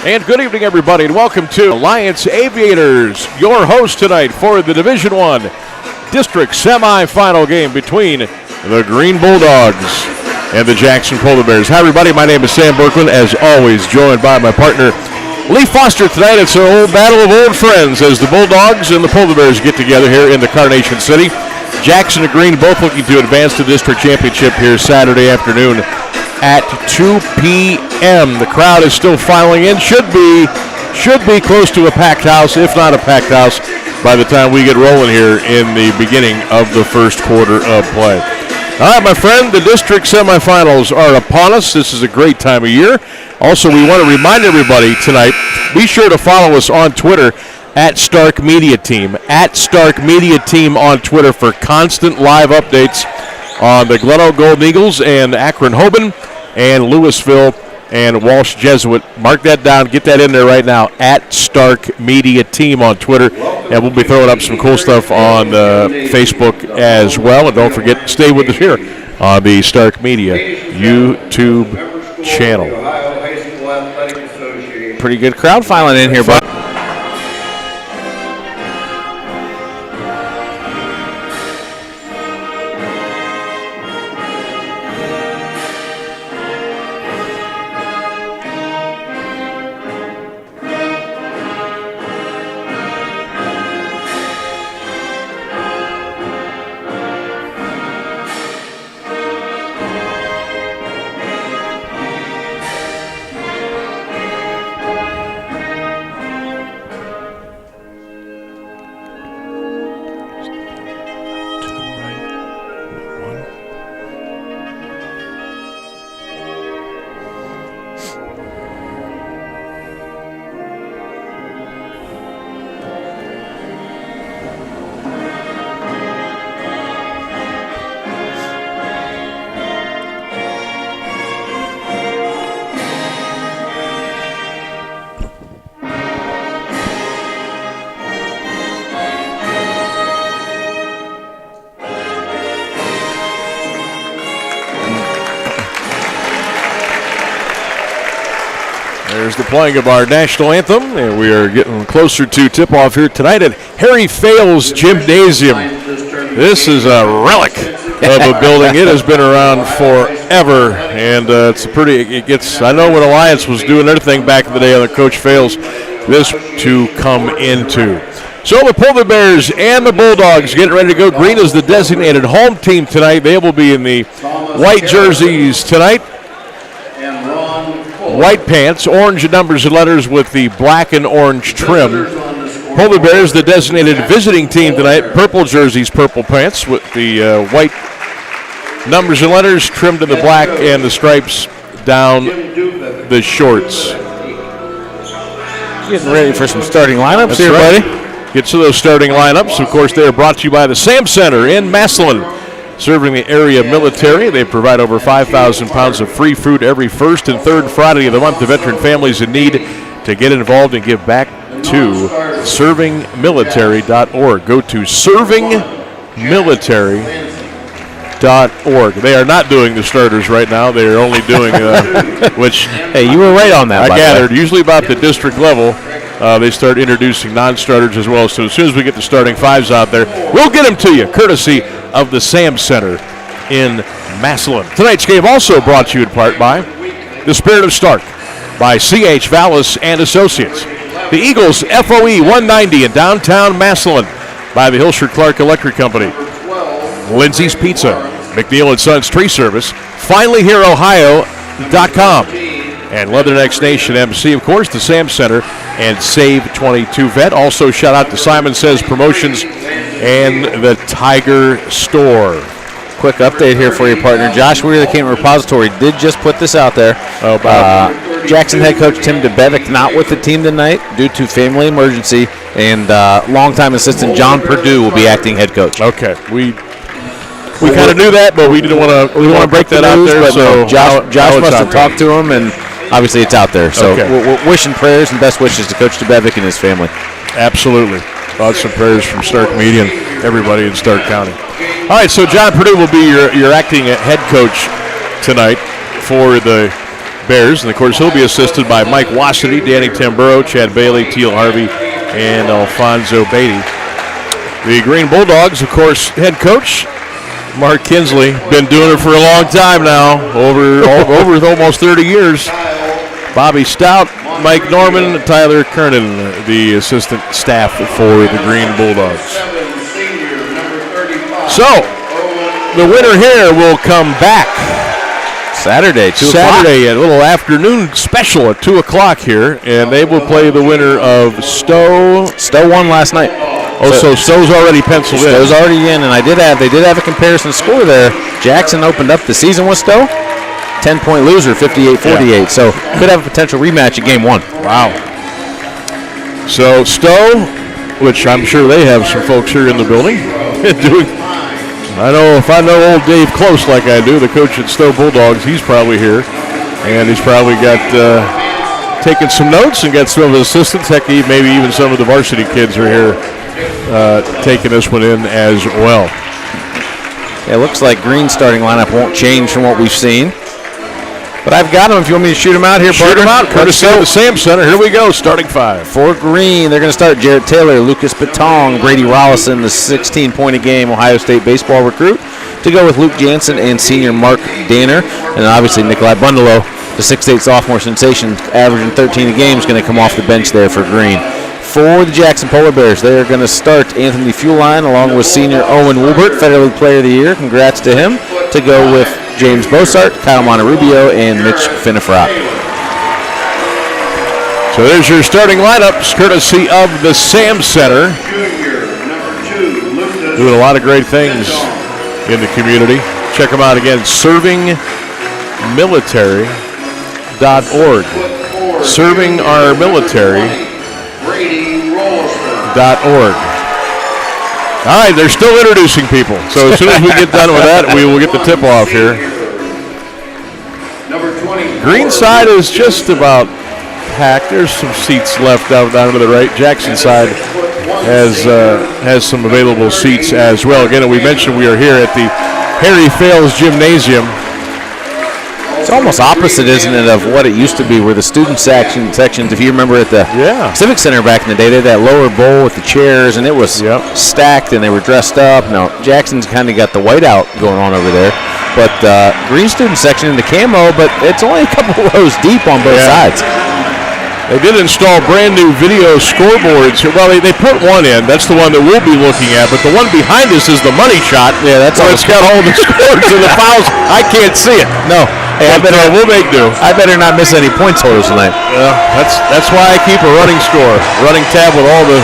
And good evening, everybody, and welcome to Alliance Aviators, your host tonight for the Division I District Semifinal game between the Green Bulldogs and the Jackson Polar Bears. Hi, everybody. My name is Sam Bourquin, as always, joined by my partner, Lee Foster. Tonight, it's an old battle of old friends as the Bulldogs and the Polar Bears get together here in the Carnation City. Jackson and Green both looking to advance to the district championship here Saturday afternoon at 2 p.m. The crowd is still filing in. Should be close to a packed house, if not a packed house, by the time we get rolling here in the beginning of the first quarter of play. All right, my friend, the district semifinals are upon us. This is a great time of year. Also, we want to remind everybody tonight, be sure to follow us on Twitter at Stark Media Team, at Stark Media Team on Twitter for constant live updates on the Glen Oak Golden Eagles and Akron Hoban and Louisville and Walsh Jesuit. Mark that down. Get that in there right now, at Stark Media Team on Twitter. And we'll be throwing up some cool stuff on Facebook as well. And don't forget, stay with us here on the Stark Media YouTube channel. Pretty good crowd filing in here, bud. There's the playing of our national anthem, and we are getting closer to tip-off here tonight at Harry Fales Gymnasium. This is a relic of a building. It has been around forever, and I know when Alliance was doing their thing back in the day under Coach Fales, this to come into. So the Polar Bears and the Bulldogs getting ready to go. Green is the designated home team tonight. They will be in the white jerseys tonight. White pants, orange numbers and letters with the black and orange trim. Polar Bears, the designated visiting team tonight. Purple jerseys, purple pants with the white numbers and letters trimmed in the black and the stripes down the shorts. Getting ready for some starting lineups. That's here, right, buddy. Get to those starting lineups. Of course, they are brought to you by the Sam Center in Massillon. Serving the area military, they provide over 5,000 pounds of free food every first and third Friday of the month to veteran families in need. To get involved and give back to servingmilitary.org. Go to servingmilitary.org. They are not doing the starters right now. They are only doing, which... Hey, you were right on that. I gathered. Usually about the district level, they start introducing non-starters as well. So as soon as we get the starting fives out there, we'll get them to you, courtesy of the Sam Center in Massillon. Tonight's game also brought to you in part by the Spirit of Stark, by C.H. Vallos and Associates, the Eagles FOE 190 in downtown Massillon, by the Hilscher Clarke Electric Company, Lindseys Pizza, McNeill & Sons Tree Service, FinallyHereOhio.com, and Leathernecks Nation MC, of course, the Sam Center, and Save 22 Vet. Also, shout out to Simon Says Promotions and the Tiger Store. Quick update here for you, partner. Josh Weir, the Cayman Repository, did just put this out there. Jackson head coach Tim DeBevick not with the team tonight due to family emergency, and longtime assistant John Perdue will be acting head coach. Okay, we kind of knew that, but we didn't want to break that out there. So Josh must have talked to him, and obviously it's out there. So we're wishing prayers and best wishes to Coach DeBevick and his family. Absolutely. Thoughts and prayers from Stark Media and everybody in Stark County. All right, so John Perdue will be your acting head coach tonight for the Bears. And, of course, he'll be assisted by Mike Wassity, Danny Tamburo, Chad Bailey, Teal Harvey, and Alfonso Beatty. The Green Bulldogs, of course, head coach Mark Kinsley, been doing it for a long time now, over almost 30 years. Bobby Stout, Mike Norman, Tyler Kernan, the assistant staff for the Green Bulldogs. So, the winner here will come back Saturday, 2 o'clock. Saturday, a little afternoon special at 2 o'clock here, and they will play the winner of Stowe. Stowe won last night. Oh, so Stowe's already penciled in. Stowe's already in, and they did have a comparison score there. Jackson opened up the season with Stowe. 10-point loser, 58-48. Yeah. So could have a potential rematch at game 1. Wow. So Stowe, which I'm sure they have some folks here in the building. I know if I know old Dave Close like I do, the coach at Stowe Bulldogs, he's probably here. And he's probably got taking some notes and got some of his assistants. Heck, maybe even some of the varsity kids are here taking this one in as well. Yeah, it looks like Green's starting lineup won't change from what we've seen. But I've got them if you want me to shoot them out here. Shoot them out, courtesy of the Sam Center. Here we go, starting 5. For Green, they're going to start Jarrett Taylor, Lucas Batong, Brady Rollison, the 16-point-a-game Ohio State baseball recruit, to go with Luke Jansen and senior Mark Danner. And obviously Nikolai Bundalo, the 6'8 sophomore sensation, averaging 13 a game, is going to come off the bench there for Green. For the Jackson Polar Bears, they are going to start Anthony Fuline along with senior Owen Woolbert, Federal Player of the Year. Congrats to him. To go with James Bossart, Kyle Monterubio, and Mitch Finnefrock. So there's your starting lineups, courtesy of the Sam Center. Doing a lot of great things in the community. Check them out again, servingmilitary.org. Servingourmilitary.org. All right, they're still introducing people. So as soon as we get done with that, we will get the tip-off here. Green side is just about packed. There's some seats left down to the right. Jackson side has some available seats as well. Again, we mentioned we are here at the Harry Fales Gymnasium. It's almost opposite, isn't it, of what it used to be, where the student sections, if you remember at the Civic Center back in the day, they had that lower bowl with the chairs, and it was stacked, and they were dressed up. Now, Jackson's kind of got the whiteout going on over there. But Green student section in the camo, but it's only a couple rows deep on both sides. They did install brand new video scoreboards. Well, they put one in. That's the one that we'll be looking at. But the one behind us is the money shot. Yeah, that's where it's got all the scores and the fouls. I can't see it. No. Hey, we'll make do. I better not miss any point totals tonight. That's why I keep a running score, running tab with all the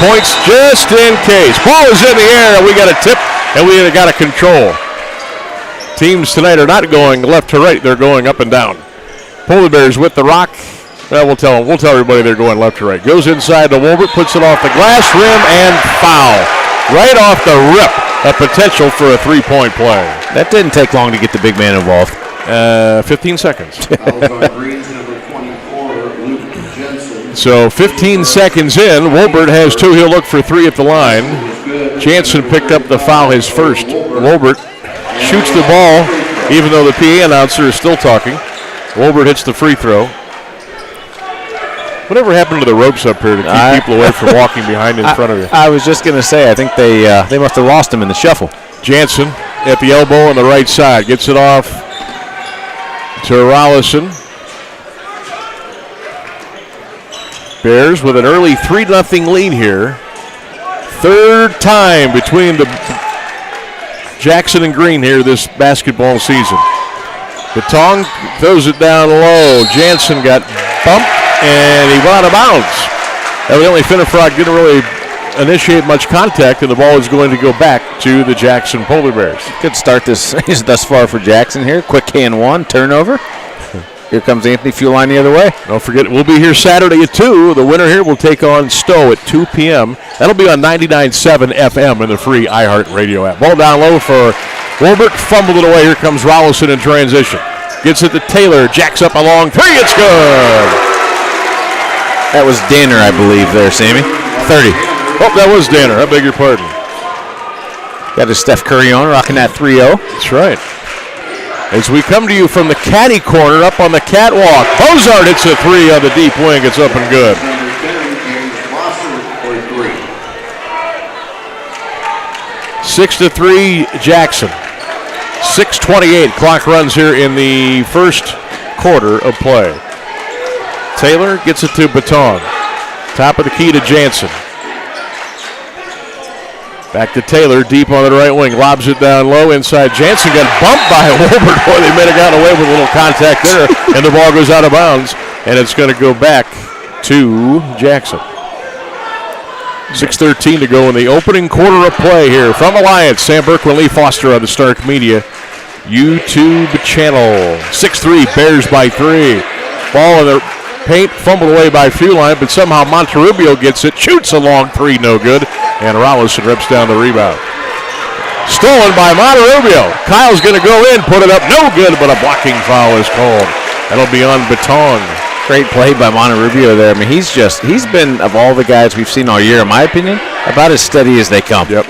points just in case. Ball is in the air. We got a tip, and we got a control. Teams tonight are not going left to right. They're going up and down. Polar Bears with the rock. Well, we'll tell everybody they're going left to right. Goes inside to Wolbert, puts it off the glass rim, and foul. Right off the rip, a potential for a three-point play. That didn't take long to get the big man involved. 15 seconds. So 15 seconds in, Wolbert has 2. He'll look for 3 at the line. Jansen picked up the foul, his first. Wolbert shoots the ball, even though the PA announcer is still talking. Wolbert hits the free throw. Whatever happened to the ropes up here to keep people away from walking behind in front of you? I was just going to say, I think they must have lost him in the shuffle. Jansen at the elbow on the right side. Gets it off to Rollison. Bears with an early 3-0 lead here. Third time between the Jackson and Green here this basketball season. Batong throws it down low. Jansen got bumped. And he went out of bounds. Evidently, Finnefrock didn't really initiate much contact, and the ball is going to go back to the Jackson Polar Bears. Good start thus far for Jackson here. Quick hand 1, turnover. Here comes Anthony Fuline the other way. Don't forget, we'll be here Saturday at 2. The winner here will take on Stowe at 2 p.m. That'll be on 99.7 FM in the free iHeart Radio app. Ball down low for Wolbert. Fumbled it away. Here comes Rollison in transition. Gets it to Taylor. Jacks up a long 3. It's good. That was Danner, I believe, there, Sammy. 30. Oh, that was Danner. I beg your pardon. Got his Steph Curry on, rocking that 3-0. That's right. As we come to you from the caddy corner up on the catwalk, Bozart hits a three on the deep wing. It's up and good. 6-3 Jackson. 6:28 clock runs here in the first quarter of play. Taylor gets it to Baton. Top of the key to Jansen. Back to Taylor, deep on the right wing. Lobs it down low inside. Jansen got bumped by Wilbert. Boy, they may have gotten away with a little contact there. And the ball goes out of bounds. And it's going to go back to Jackson. 6:13 to go in the opening quarter of play here. From Alliance, Sam Bourquin, Lee Foster on the Stark Media YouTube channel. 6-3, Bears by 3. Ball in the paint, fumbled away by Feuline, but somehow Monterrubio gets it, shoots a long three, no good, and Rollison rips down the rebound. Stolen by Monterrubio. Kyle's going to go in, put it up, no good, but a blocking foul is called. That'll be on Baton. Great play by Monterrubio there. I mean, he's been, of all the guys we've seen all year, in my opinion, about as steady as they come. Yep.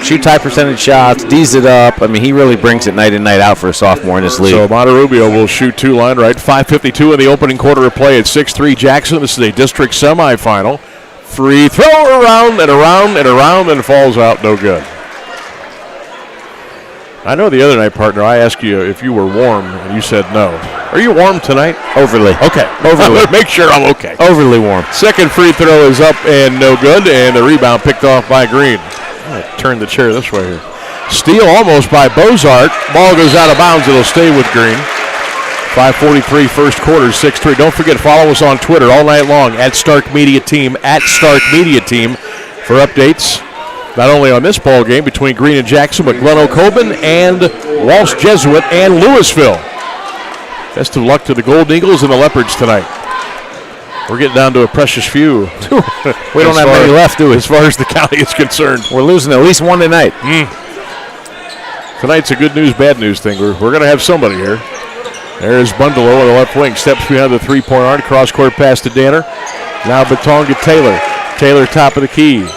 Shoot high percentage shots, D's it up. I mean, he really brings it night in, night out for a sophomore in this league. So Monterrubio will shoot two line right. 5:52 in the opening quarter of play at 6-3 Jackson. This is a district semifinal. Free throw around and around and around and falls out, no good. I know the other night, partner, I asked you if you were warm, and you said no. Are you warm tonight? Overly. Okay. Overly. Make sure I'm okay. Overly warm. Second free throw is up and no good, and the rebound picked off by Green. I'm going to turn the chair this way here. Steal almost by Bozart. Ball goes out of bounds. It'll stay with Green. 5:43 first quarter, 6-3. Don't forget, follow us on Twitter all night long at Stark Media Team, for updates. Not only on this ball game between Green and Jackson, but Glen Ocoban and Walsh Jesuit and Louisville. Best of luck to the Golden Eagles and the Leopards tonight. We're getting down to a precious few. We don't have many left, do we? As far as the county is concerned. We're losing at least one tonight. Tonight's a good news, bad news thing. We're going to have somebody here. There's Bundalo on the left wing. Steps behind the three-point arc. Cross-court pass to Danner. Now Baton to Taylor. Taylor top of the key.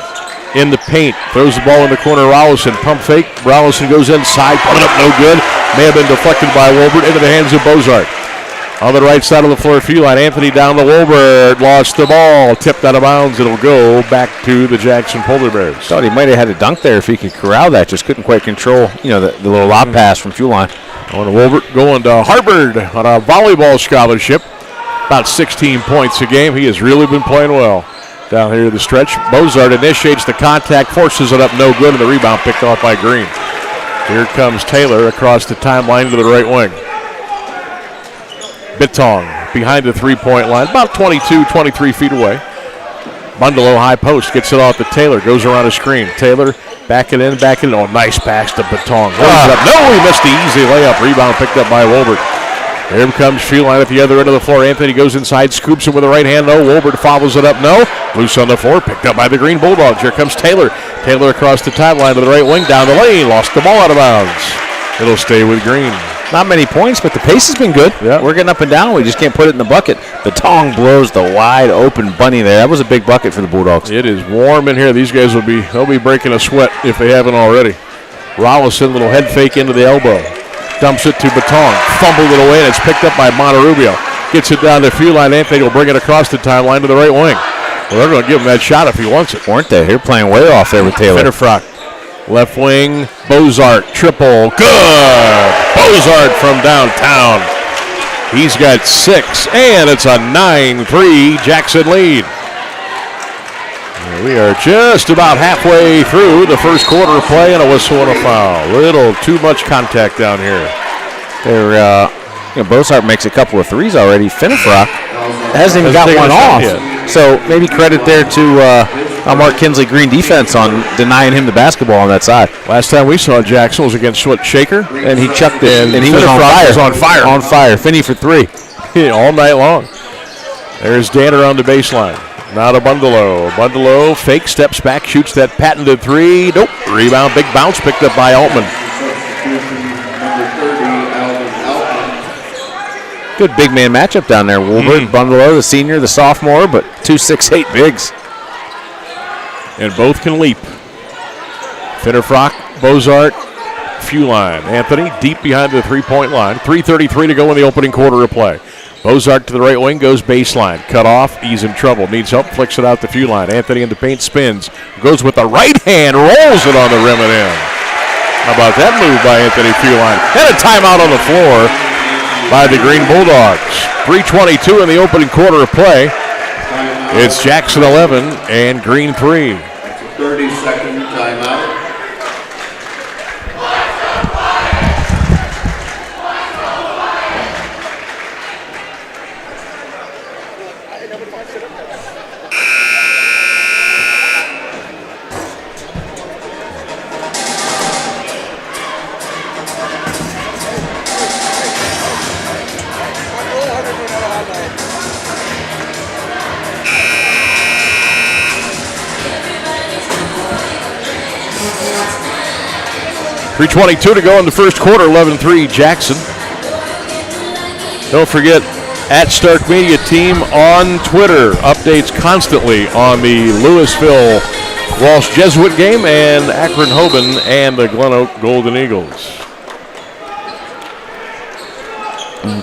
In the paint. Throws the ball in the corner. Rollison. Pump fake. Rollison goes inside. Put it up no good. May have been deflected by Wilbert into the hands of Bozart. On the right side of the floor, Feuline. Anthony down to Wilbert. Lost the ball. Tipped out of bounds. It'll go back to the Jackson Polar Bears. Thought he might have had a dunk there if he could corral that. Just couldn't quite control, the little lob pass from Feuline. On to Wilbert going to Harvard on a volleyball scholarship. About 16 points a game. He has really been playing well. Down here the stretch. Bozart initiates the contact, forces it up, no good, and the rebound picked off by Green. Here comes Taylor across the timeline to the right wing. Bitong behind the three-point line, about 22, 23 feet away. Bundalo high post, gets it off to Taylor, goes around a screen. Taylor back it in. Oh, nice pass to Bitong. No, he missed the easy layup. Rebound picked up by Wilbert. Here comes Feuline at the other end of the floor. Anthony goes inside, scoops it with the right hand. No, Wilbert follows it up. No, loose on the floor, picked up by the Green Bulldogs. Here comes Taylor. Taylor across the timeline to the right wing, down the lane, lost the ball out of bounds. It'll stay with Green. Not many points, but the pace has been good. Yeah. We're getting up and down. We just can't put it in the bucket. The Tong blows the wide open bunny there. That was a big bucket for the Bulldogs. It is warm in here. These guys they'll be breaking a sweat if they haven't already. Rollison, little head fake into the elbow. Dumps it to Baton. Fumbled it away, and it's picked up by Monterrubio. Gets it down to Feuline. Anthony will bring it across the timeline to the right wing. Well, they're going to give him that shot if he wants it. Weren't they? They're playing way off there with Taylor. Fitterfrock. Left wing, Bozart, triple, good! Bozart from downtown. He's got 6, and it's a 9-3 Jackson lead. We are just about halfway through the first quarter of play, and a whistle and a foul. Little too much contact down here. Bozart makes a couple of threes already. Fitterfrock hasn't even got one off. So maybe credit there to Mark Kinsley Green defense on denying him the basketball on that side. Last time we saw Jackson was against Shaker, and he chucked it, and he was on fire. On fire. Finney for 3. All night long. There's Danner on the baseline. Now to Bundalo. Bundalo fake, steps back, shoots that patented 3. Nope. Rebound, big bounce, picked up by Altman. Good big man matchup down there. Wilbert, Bundalo, the senior, the sophomore, but 2 6'8" bigs. And both can leap. Fitterfrock, Bozart, Few line. Anthony deep behind the three-point line. 3:33 to go in the opening quarter of play. Bozart to the right wing, goes baseline. Cut off, he's in trouble. Needs help, flicks it out the Few line. Anthony in the paint, spins. Goes with the right hand, rolls it on the rim and in. How about that move by Anthony Few line? And a timeout on the floor by the Green Bulldogs. 3:22 in the opening quarter of play. It's Jackson 11 and Green 3. 30-second timeout. .322 to go in the first quarter, 11-3 Jackson. Don't forget, at Stark Media Team on Twitter. Updates constantly on the Louisville Walsh Jesuit game and Akron Hoban and the Glen Oak Golden Eagles.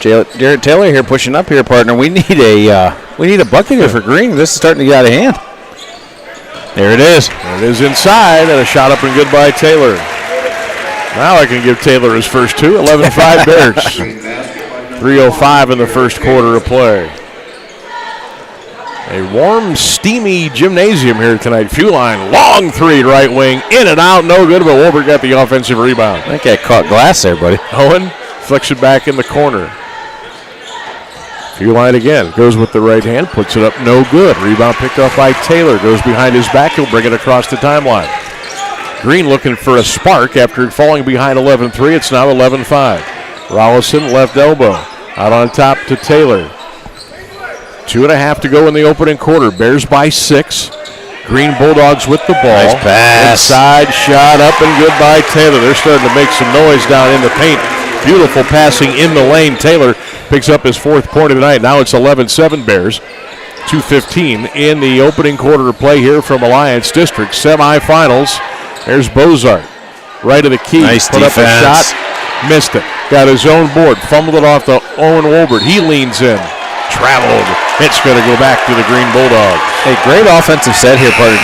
Jarrett Taylor here pushing up here, partner. We need a bucket here for Green. This is starting to get out of hand. There it is. There it is inside, and a shot up and good by Taylor. Now I can give Taylor his first two. 11-5 Bears. 3:05 in the first quarter of play. A warm, steamy gymnasium here tonight. Few line, long three, right wing, in and out, no good, but Wolbert got the offensive rebound. I think I caught glass there, buddy. Owen flicks it back in the corner. Few line again, goes with the right hand, puts it up, no good. Rebound picked off by Taylor, goes behind his back, he'll bring it across the timeline. Green looking for a spark after falling behind 11-3. It's now 11-5. Rollison, left elbow. Out on top to Taylor. 2.5 to go in the opening quarter. Bears by 6. Green Bulldogs with the ball. Nice pass. Inside shot up and good by Taylor. They're starting to make some noise down in the paint. Beautiful passing in the lane. Taylor picks up his 4th point of the night. Now it's 11-7 Bears. 2:15 in the opening quarter of play here from Alliance District. Semifinals. There's Bozart, right of the key. Nice Put defense. Up a shot, missed it. Got his own board, fumbled it off to Owen Wolbert. He leans in, traveled. It's going to go back to the Green Bulldogs. Hey, great offensive set here, partner.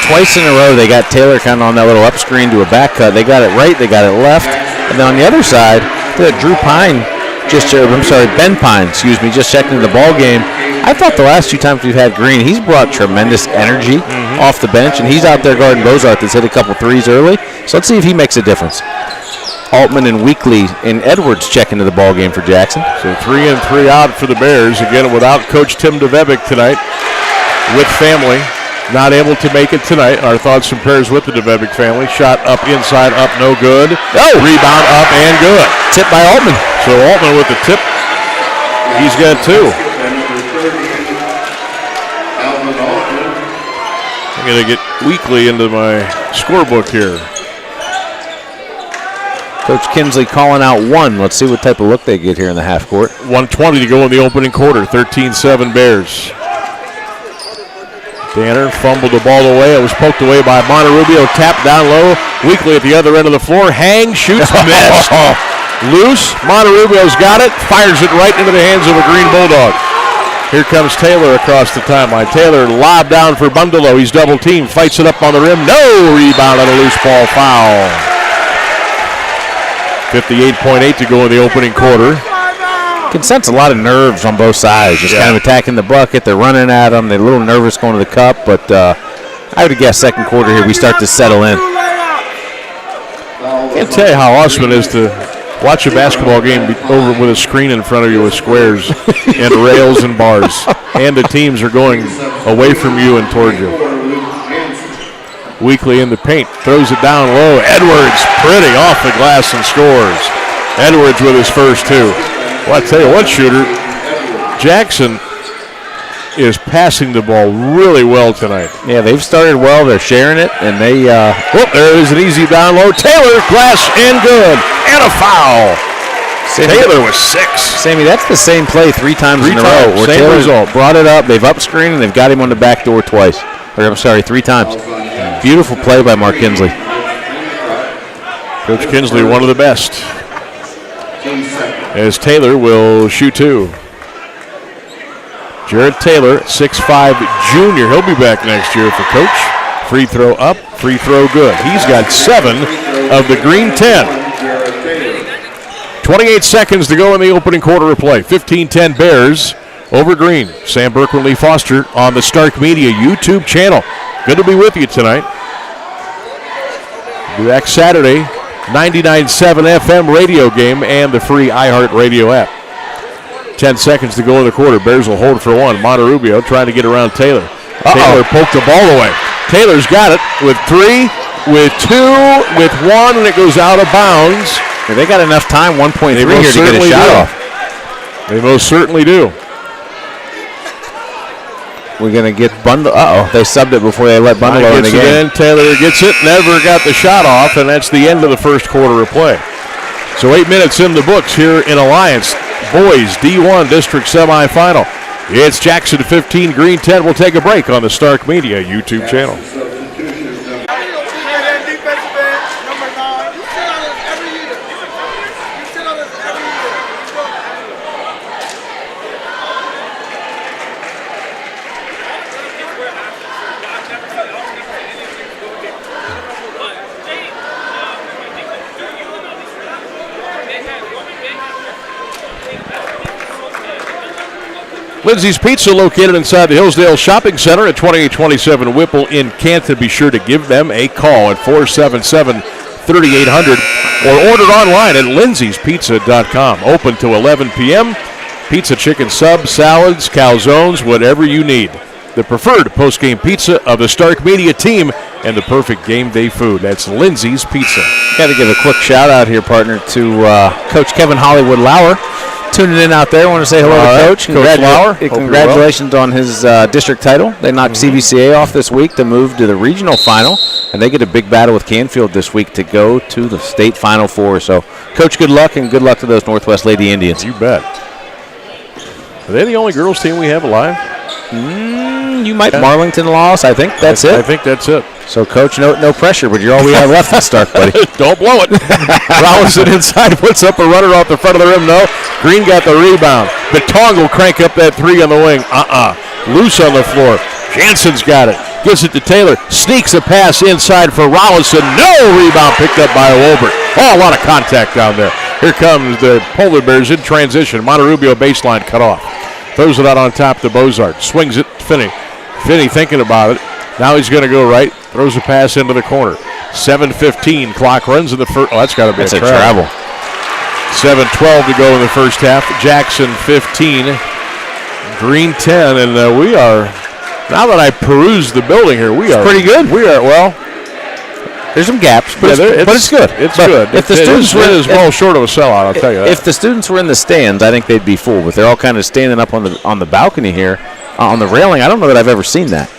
Twice in a row, they got Taylor kind of on that little up screen to a back cut. They got it right, they got it left. And then on the other side, Ben Pine, just checking the ball game. I thought the last 2 times we've had Green, he's brought tremendous energy off the bench, and he's out there guarding Bozart that's hit a couple threes early. So let's see if he makes a difference. Altman and Weekly and Edwards checking to the ball game for Jackson. So 3 in, 3 out for the Bears. Again, without Coach Tim DeVebic tonight, with family. Not able to make it tonight. Our thoughts and prayers with the DeVebic family. Shot up inside, up, no good. Rebound up and good. Tip by Altman. So Altman with the tip. He's got 2. I'm going to get Weekly into my scorebook here. Coach Kinsley calling out 1. Let's see what type of look they get here in the half court. 1:20 to go in the opening quarter. 13-7 Bears. Danner fumbled the ball away. It was poked away by Monterrubio. Tapped down low. Weekly at the other end of the floor. Hangs, shoots, missed. Loose. Monterrubio's got it. Fires it right into the hands of a Green Bulldog. Here comes Taylor across the timeline. Taylor lobbed down for Bundalo. He's double teamed. Fights it up on the rim. No rebound on a loose ball foul. 58.8 to go in the opening quarter. You can sense a lot of nerves on both sides. Just kind of attacking the bucket. They're running at them. They're a little nervous going to the cup. But I would have guessed second quarter here we start to settle in. Can't tell you how awesome it is to watch a basketball game over with a screen in front of you with squares and rails and bars. And the teams are going away from you and toward you. Weekly in the paint. Throws it down low. Edwards, pretty off the glass and scores. Edwards with his first 2. Well, I tell you what, Shooter, Jackson is passing the ball really well tonight. Yeah, they've started well. They're sharing it, and they... there is an easy down low. Taylor, glass, and good. And a foul. Taylor was 6. Sammy, that's the same play 3 times in a row. Where Same Taylor result. Brought it up, they've up-screened, and they've got him on the back door twice. Or, I'm sorry, 3 times. Beautiful play by Mark Kinsley. Coach Kinsley, one of the best. As Taylor will shoot 2. Jared Taylor, 6'5" junior. He'll be back next year for Coach. Free throw up, free throw good. He's got 7 of the green 10. 28 seconds to go in the opening quarter of play. 15-10 Bears over Green. Sam Bourquin, Lee Foster on the Stark Media YouTube channel. Good to be with you tonight. Be back Saturday, 99.7 FM radio game and the free iHeart Radio app. 10 seconds to go in the quarter. Bears will hold for 1. Monterrubio trying to get around Taylor. Taylor poked the ball away. Taylor's got it with 3, with 2, with 1, and it goes out of bounds. Yeah, they got enough time, 1.3 here to get a shot off. They most certainly do. We're going to get Bundle. They subbed it before they let Bundle in the game. Taylor gets it, never got the shot off, and that's the end of the first quarter of play. So 8 minutes in the books here in Alliance. Boys D1 District Semifinal. It's Jackson 15, Green 10. We'll take a break on the Stark Media YouTube channel. Lindseys Pizza, located inside the Hillsdale Shopping Center at 2827 Whipple in Canton. Be sure to give them a call at 477-3800 or order online at lindseys.pizza.com. Open to 11 p.m. Pizza, chicken subs, salads, calzones, whatever you need. The preferred post-game pizza of the Stark Media team and the perfect game day food. That's Lindseys Pizza. Got to give a quick shout out here, partner, to Coach Kevin Hollywood Lauer. Tuning in out there. I want to say hello to Coach. Congratulations on his district title. They knocked CVCA off this week to move to the regional final, and they get a big battle with Canfield this week to go to the state Final Four. So, Coach, good luck, and good luck to those Northwest Lady Indians. You bet. Are they the only girls team we have alive? You might. Yeah. Marlington lost. I think that's it. I think that's it. So, Coach, no pressure, but you're all we have left in Stark, buddy. Don't blow it. Robinson inside, puts up a runner off the front of the rim. No. Green got the rebound. Batong will crank up that 3 on the wing. Loose on the floor. Jansen's got it. Gives it to Taylor. Sneaks a pass inside for Robinson. No rebound picked up by Wolbert. Oh, a lot of contact down there. Here comes the Polar Bears in transition. Monterrubio baseline cut off. Throws it out on top to Bozart. Swings it to Finney. Finney thinking about it. Now he's going to go right. Throws a pass into the corner. 7:15. Clock runs in the first. Oh, that's got to be a travel. 7:12 to go in the first half. Jackson 15. Green 10. And we are, now that I peruse the building here, we are pretty good. We are, well, there's some gaps, but it's good. It's good. If the students were as well short of a sellout, I'll tell you that. If the students were in the stands, I think they'd be full. But they're all kind of standing up on the balcony here, on the railing. I don't know that I've ever seen that.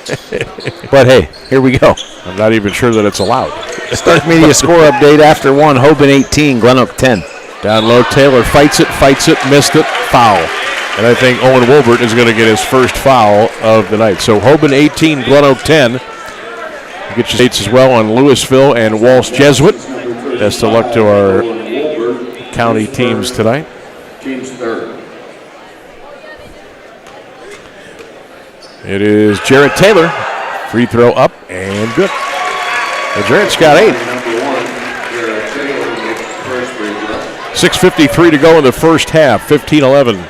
But hey, here we go. I'm not even sure that it's allowed. Stark Media score update after 1. Hoban 18, Glen Oak 10. Down low, Taylor fights it, missed it, foul. And I think Owen Wolbert is going to get his first foul of the night. So Hoban 18, Glen Oak 10. Get your dates as well on Louisville and Walsh Jesuit. Best of luck to our county teams tonight. Team's third. It is Jarrett Taylor. Free throw up and good. And Jarrett's got 8. 6:53 to go in the first half. 15-11.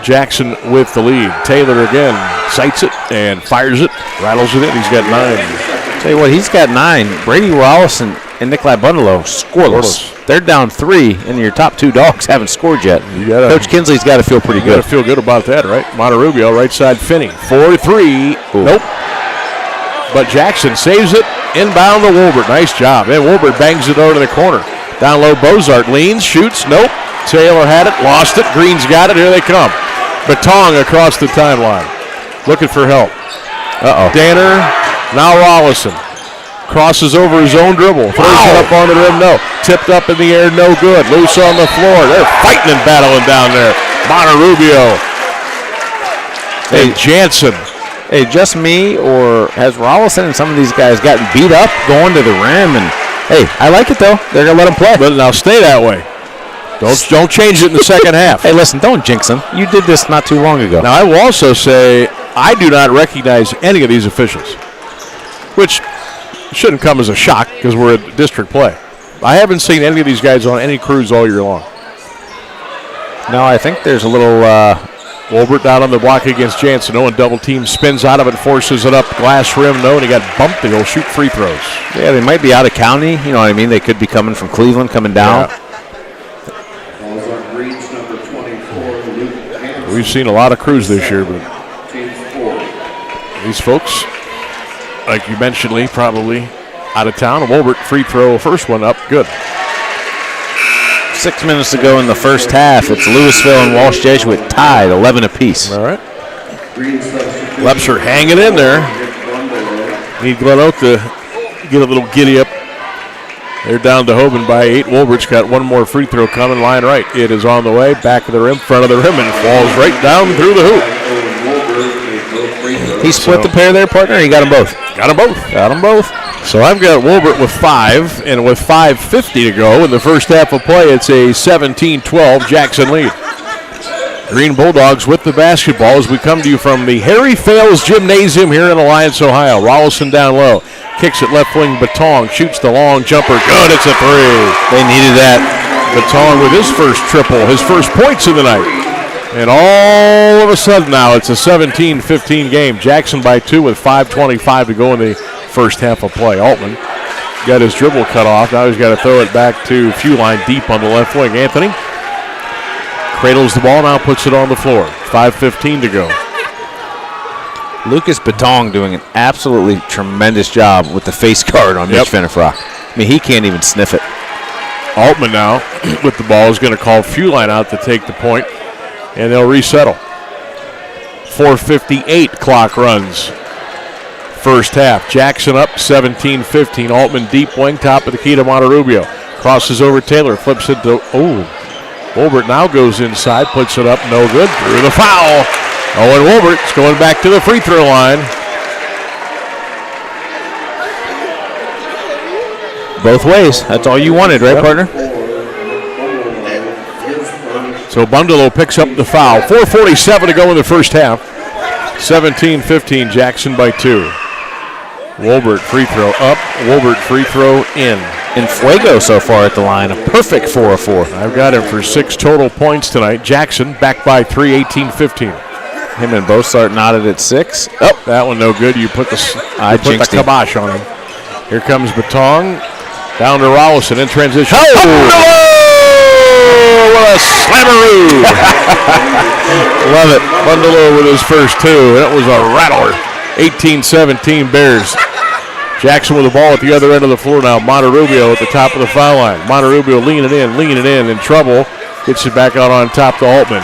Jackson with the lead. Taylor again sights it and fires it, rattles it in. He's got 9. Tell you what, he's got 9. Brady Rollison and Nikolai Bundalo scoreless. They're down 3, and your top 2 dogs haven't scored yet. Coach Kinsley's got to feel pretty good. You got to feel good about that, right? Monterrubio, right side, Finney. 4-3. Nope. But Jackson saves it. Inbound to Wolbert. Nice job. And Wolbert bangs it over to the corner. Down low, Bozart leans, shoots. Nope. Taylor had it, lost it. Green's got it. Here they come. Batong across the timeline. Looking for help. Danner, now Rollison. Crosses over his own dribble. Throws it up on the rim, no. Tipped up in the air, no good. Loose on the floor. They're fighting and battling down there. Monterrubio. And Jansen. Hey, just me, or has Rollison and some of these guys gotten beat up going to the rim? And Hey, I like it, though. They're going to let him play. But now stay that way. Don't change it in the second half. Hey, listen, don't jinx him. You did this not too long ago. Now, I will also say I do not recognize any of these officials, which shouldn't come as a shock because we're at district play. I haven't seen any of these guys on any crews all year long. No, I think there's a little Wolbert down on the block against Jansen. Owen double team, spins out of it, forces it up, glass rim, no, and he got bumped, and he'll shoot free throws. Yeah, they might be out of county. You know what I mean? They could be coming from Cleveland, coming down. Yeah. We've seen a lot of crews this year, but these folks, like you mentioned, Lee, probably out of town. Wolbert free throw, first one up, good. 6 minutes to go in the first half. It's Louisville and Walsh Jesuit tied, 11 apiece. All right. Lepser hanging in there. Need Glen Oak to get a little giddy up. They're down to Hoban by 8. Wolbert's got one more free throw coming, line right. It is on the way, back of the rim, front of the rim, and it falls right down through the hoop. He split the pair there, partner, or he got them both? Got them both. Got them both. So I've got Wolbert with 5, and with 5:50 to go in the first half of play, it's a 17-12 Jackson lead. Green Bulldogs with the basketball as we come to you from the Harry Fales Gymnasium here in Alliance, Ohio. Rollison down low. Kicks it left wing, Batong shoots the long jumper. Good, it's a 3. They needed that. Batong with his first triple, his first points of the night. And all of a sudden now it's a 17-15 game. Jackson by 2 with 5:25 to go in the first half of play. Altman got his dribble cut off. Now he's got to throw it back to Few line deep on the left wing. Anthony cradles the ball, now puts it on the floor. 5:15 to go. Lucas Batong doing an absolutely tremendous job with the face guard on Mitch Fenifrock. I mean, he can't even sniff it. Altman now with the ball is going to call Fewline out to take the point, and they'll resettle. 4:58 clock runs. First half. Jackson up 17-15. Altman deep wing, top of the key to Monterubio. Crosses over Taylor, flips it to, Wolbert now goes inside, puts it up, no good, through the foul. Owen Wolbert's going back to the free throw line. Both ways. That's all you wanted, right, partner? So Bundalo picks up the foul. 4:47 to go in the first half. 17-15, Jackson by 2. Wolbert free throw up, Wolbert free throw in. And Fuego so far at the line, a perfect 4 of 4. I've got him for 6 total points tonight. Jackson back by 3, 18-15. Him and Bossart knotted at 6. Oh, that one no good. You put the kibosh on him. Here comes Batong. Down to Rollison in transition. What a slammeroo! Love it. Bundalo with his first 2. That was a rattler. 18-17 Bears. Jackson with the ball at the other end of the floor now. Monterubio at the top of the foul line. Monterubio leaning in trouble. Gets it back out on top to Altman.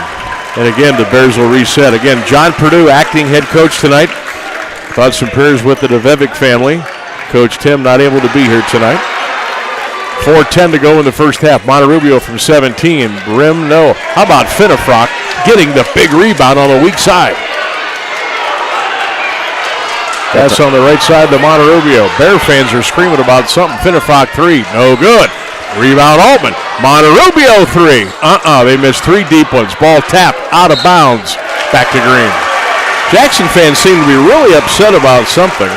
And again, the Bears will reset. Again, John Perdue, acting head coach tonight. Thought some prayers with the Devevic family. Coach Tim not able to be here tonight. 4:10 to go in the first half. Monterubio from 17. Rim, no. How about Fenifrock getting the big rebound on the weak side? That's on the right side to Monterubio. Bear fans are screaming about something. Fenifrock 3, no good. Rebound Altman. Monterubio 3. They missed 3 deep ones. Ball tapped out of bounds. Back to Green. Jackson fans seem to be really upset about something.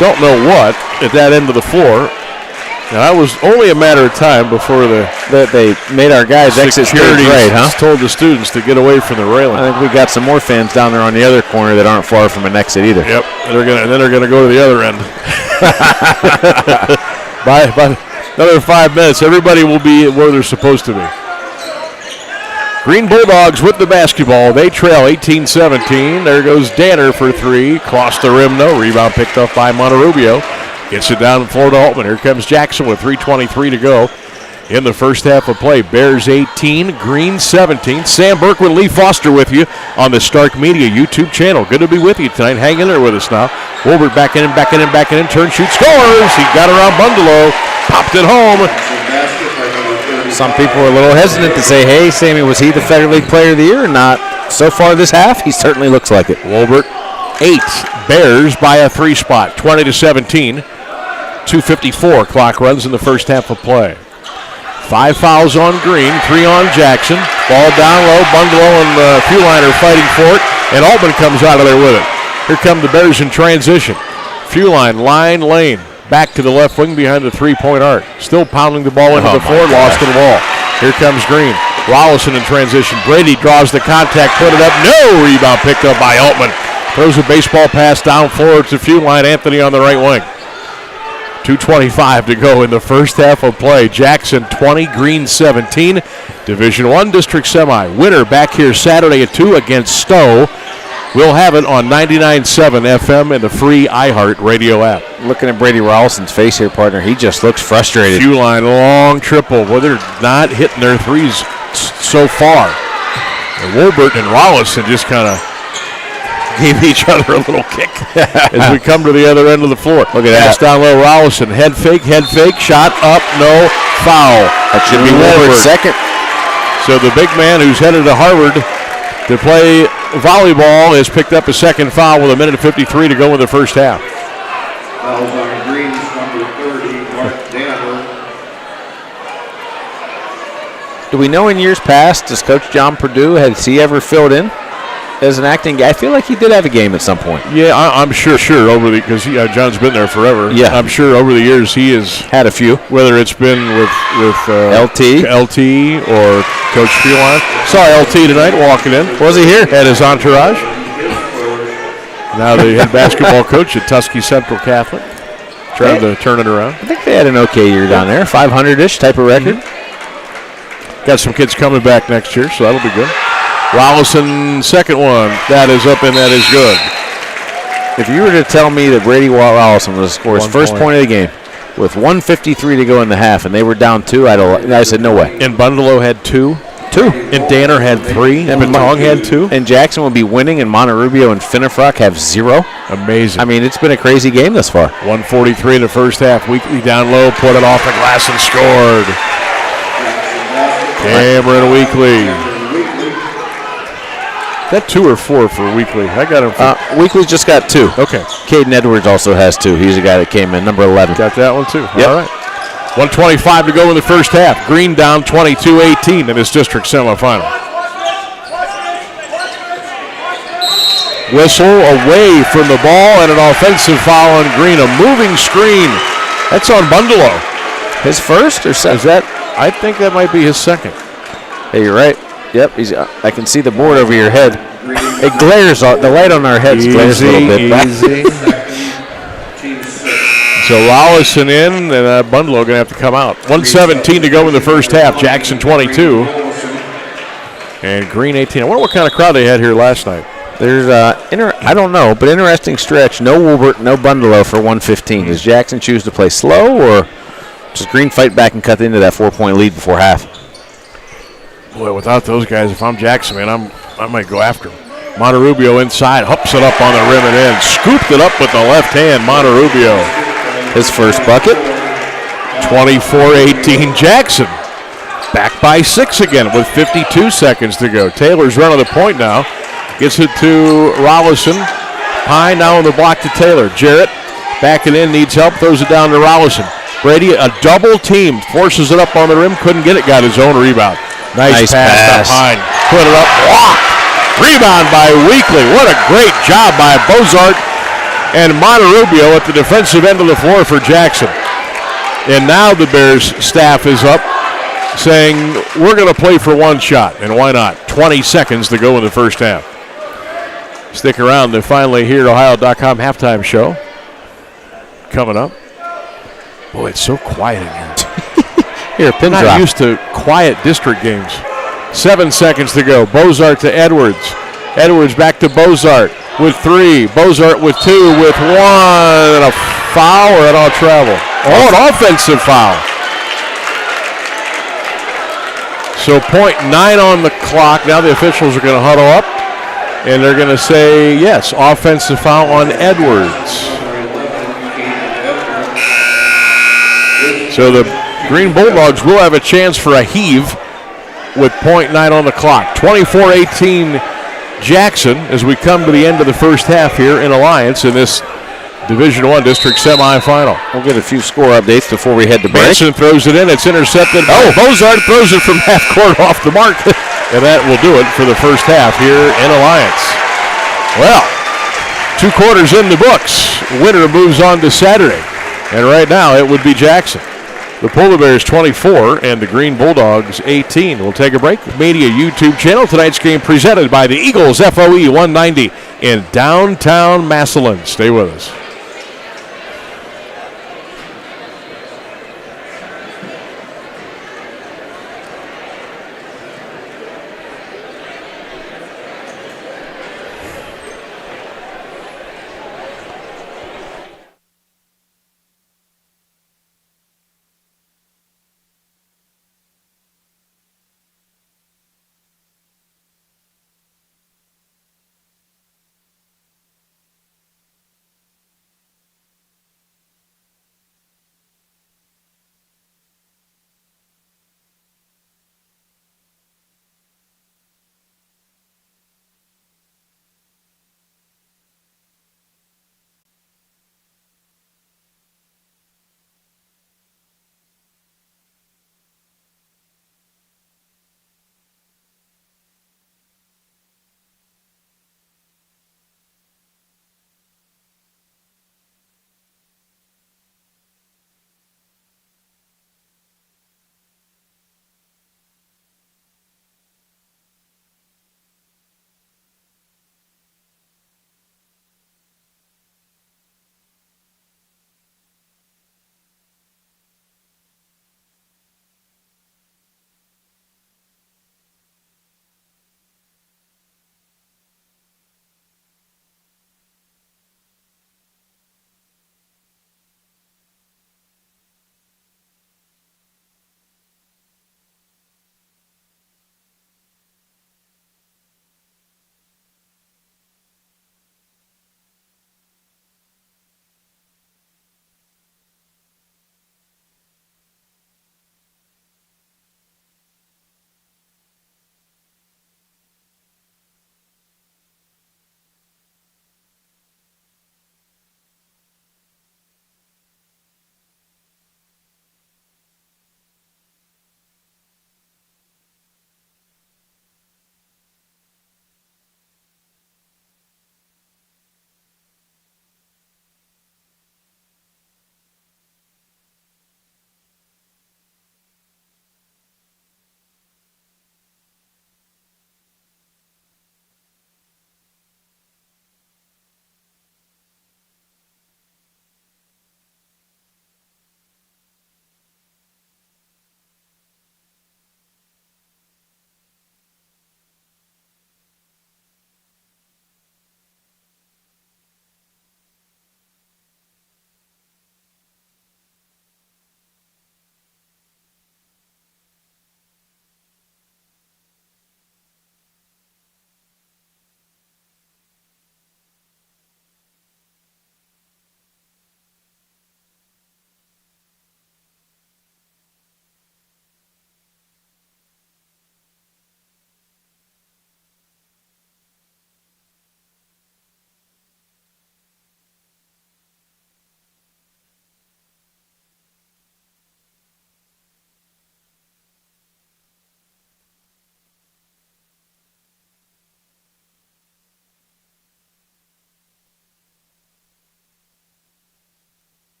Don't know what at that end of the floor. Now, that was only a matter of time before they made our guys exit security right, huh? told the students to get away from the railing. I think we got some more fans down there on the other corner that aren't far from an exit either. Yep, and then they're gonna go to the other end. by another 5 minutes, everybody will be where they're supposed to be. Green Bulldogs with the basketball. They trail 18-17. There goes Danner for 3. Cross the rim, no. Rebound picked up by Monterubio. Gets it down to Florida Altman. Here comes Jackson with 3:23 to go in the first half of play. Bears 18, Green 17. Sam Berkman, Lee Foster with you on the Stark Media YouTube channel. Good to be with you tonight. Hang in there with us now. Wolbert back in, turn, shoot, scores. He got around Bundalo, popped it home. Some people are a little hesitant to say, hey, Sammy, was he the Federal League Player of the Year or not? So far this half, he certainly looks like it. Wolbert 8. Bears by a 3 spot, 20-17. 2:54 clock runs in the first half of play. 5 fouls on Green, 3 on Jackson. Ball down low, Bundalo and Feuline are fighting for it, and Altman comes out of there with it. Here come the Bears in transition. Feuline, line, lane, back to the left wing behind the three-point arc. Still pounding the ball into the floor, lost the ball. Here comes Green. Rollison in transition. Brady draws the contact, put it up. No! Rebound picked up by Altman. Throws a baseball pass down forward to Feuline. Anthony on the right wing. 2:25 to go in the first half of play. Jackson 20, Green 17. Division I District Semi. Winner back here Saturday at 2 against Stowe. We'll have it on 99.7 FM and the free iHeart radio app. Looking at Brady Rollison's face here, partner, he just looks frustrated. Feuline, long triple. Well, they're not hitting their threes so far. And Wilbert and Rollison just kind of gave each other a little kick as we come to the other end of the floor. Look at that. Down low, Rollison. Head fake, shot up, no, foul. That should be Wilbert's second. So the big man who's headed to Harvard to play volleyball has picked up a second foul with 1:53 to go in the first half. Fouls on Green's number 30, Mark Danner. Do we know in years past, does Coach John Perdue, has he ever filled in as an acting guy? I feel like he did have a game at some point. Yeah, I'm sure over the, because John's been there forever. Yeah, I'm sure over the years he has had a few. Whether it's been with LT or Coach Feuline. Saw LT tonight walking in. Was he here? Had his entourage. Now the head basketball coach at Tuskegee Central Catholic, trying to turn it around. I think they had an okay year down there, 500-ish type of record. Mm-hmm. Got some kids coming back next year, so that'll be good. Rollison, second one. That is up and that is good. If you were to tell me that Brady Rollison was to score his first point of the game with 1:53 to go in the half and they were down 2, I said no way. And Bundalo had 2. And Danner had 3. And Batong had 2. And Jackson will be winning, and Monterubio and Finnefrock have 0. Amazing. I mean, it's been a crazy game thus far. 1:43 in the first half. Weekly down low, put it off the glass and scored. Cameron Weekly. Is that 2 or 4 for Weekly? I got him. Weekly's just got 2. Okay. Caden Edwards also has 2. He's a guy that came in, number 11. Got that one too. Yep. All right. 1:25 to go in the first half. Green down 22-18 in this district semifinal. Whistle away from the ball and an offensive foul on Green. A moving screen. That's on Bundalo. His first or second? Is that? I think that might be his second. Hey, you're right. Yep, I can see the board over your head. It glares. The light on our heads glares a little bit. Easy. So Rollison in, and Bundalo going to have to come out. 1:17 to go in the first half. Jackson 22. And Green 18. I wonder what kind of crowd they had here last night. There's I don't know, but interesting stretch. No Wilbert, no Bundalo for 1:15. Does Jackson choose to play slow, or does Green fight back and cut into that 4-point lead before half? Boy, without those guys, if I'm Jackson, man, I might go after him. Monterubio inside, hooks it up on the rim and in. Scooped it up with the left hand, Monterubio. His first bucket. 24-18 Jackson. Back by 6 again with 52 seconds to go. Taylor's running the point now. Gets it to Rollison. Pine now on the block to Taylor. Jarrett backing in, needs help, throws it down to Rollison. Brady, a double team, forces it up on the rim, couldn't get it, got his own rebound. Nice pass to Pine. Put it up, blocked. Rebound by Weekly. What a great job by Bozart and Monterubio at the defensive end of the floor for Jackson. And now the Bears staff is up saying, we're going to play for one shot, and why not? 20 seconds to go in the first half. Stick around. They're finally here at Ohio.com halftime show. Coming up. Boy, it's so quiet in here. Here, pin Not drop. used to quiet district games. 7 seconds to go. Bozart to Edwards. Edwards back to Bozart with 3. Bozart with 2, with 1. And a foul or an all travel? Oh, an offensive foul. So .9 on the clock. Now the officials are going to huddle up. And they're going to say, yes, offensive foul on Edwards. So the Green Bulldogs will have a chance for a heave with .9 on the clock. 24-18 Jackson as we come to the end of the first half here in Alliance in this Division I district semifinal. We'll get a few score updates before we head to break. Manson throws it in. It's intercepted. Oh, Mozart throws it from half court off the mark. And that will do it for the first half here in Alliance. Well, 2 quarters in the books. Winner moves on to Saturday. And right now it would be Jackson. The Polar Bears 24 and the Green Bulldogs 18. We'll take a break. Media YouTube channel. Tonight's game presented by the Eagles FOE 190 in downtown Massillon. Stay with us.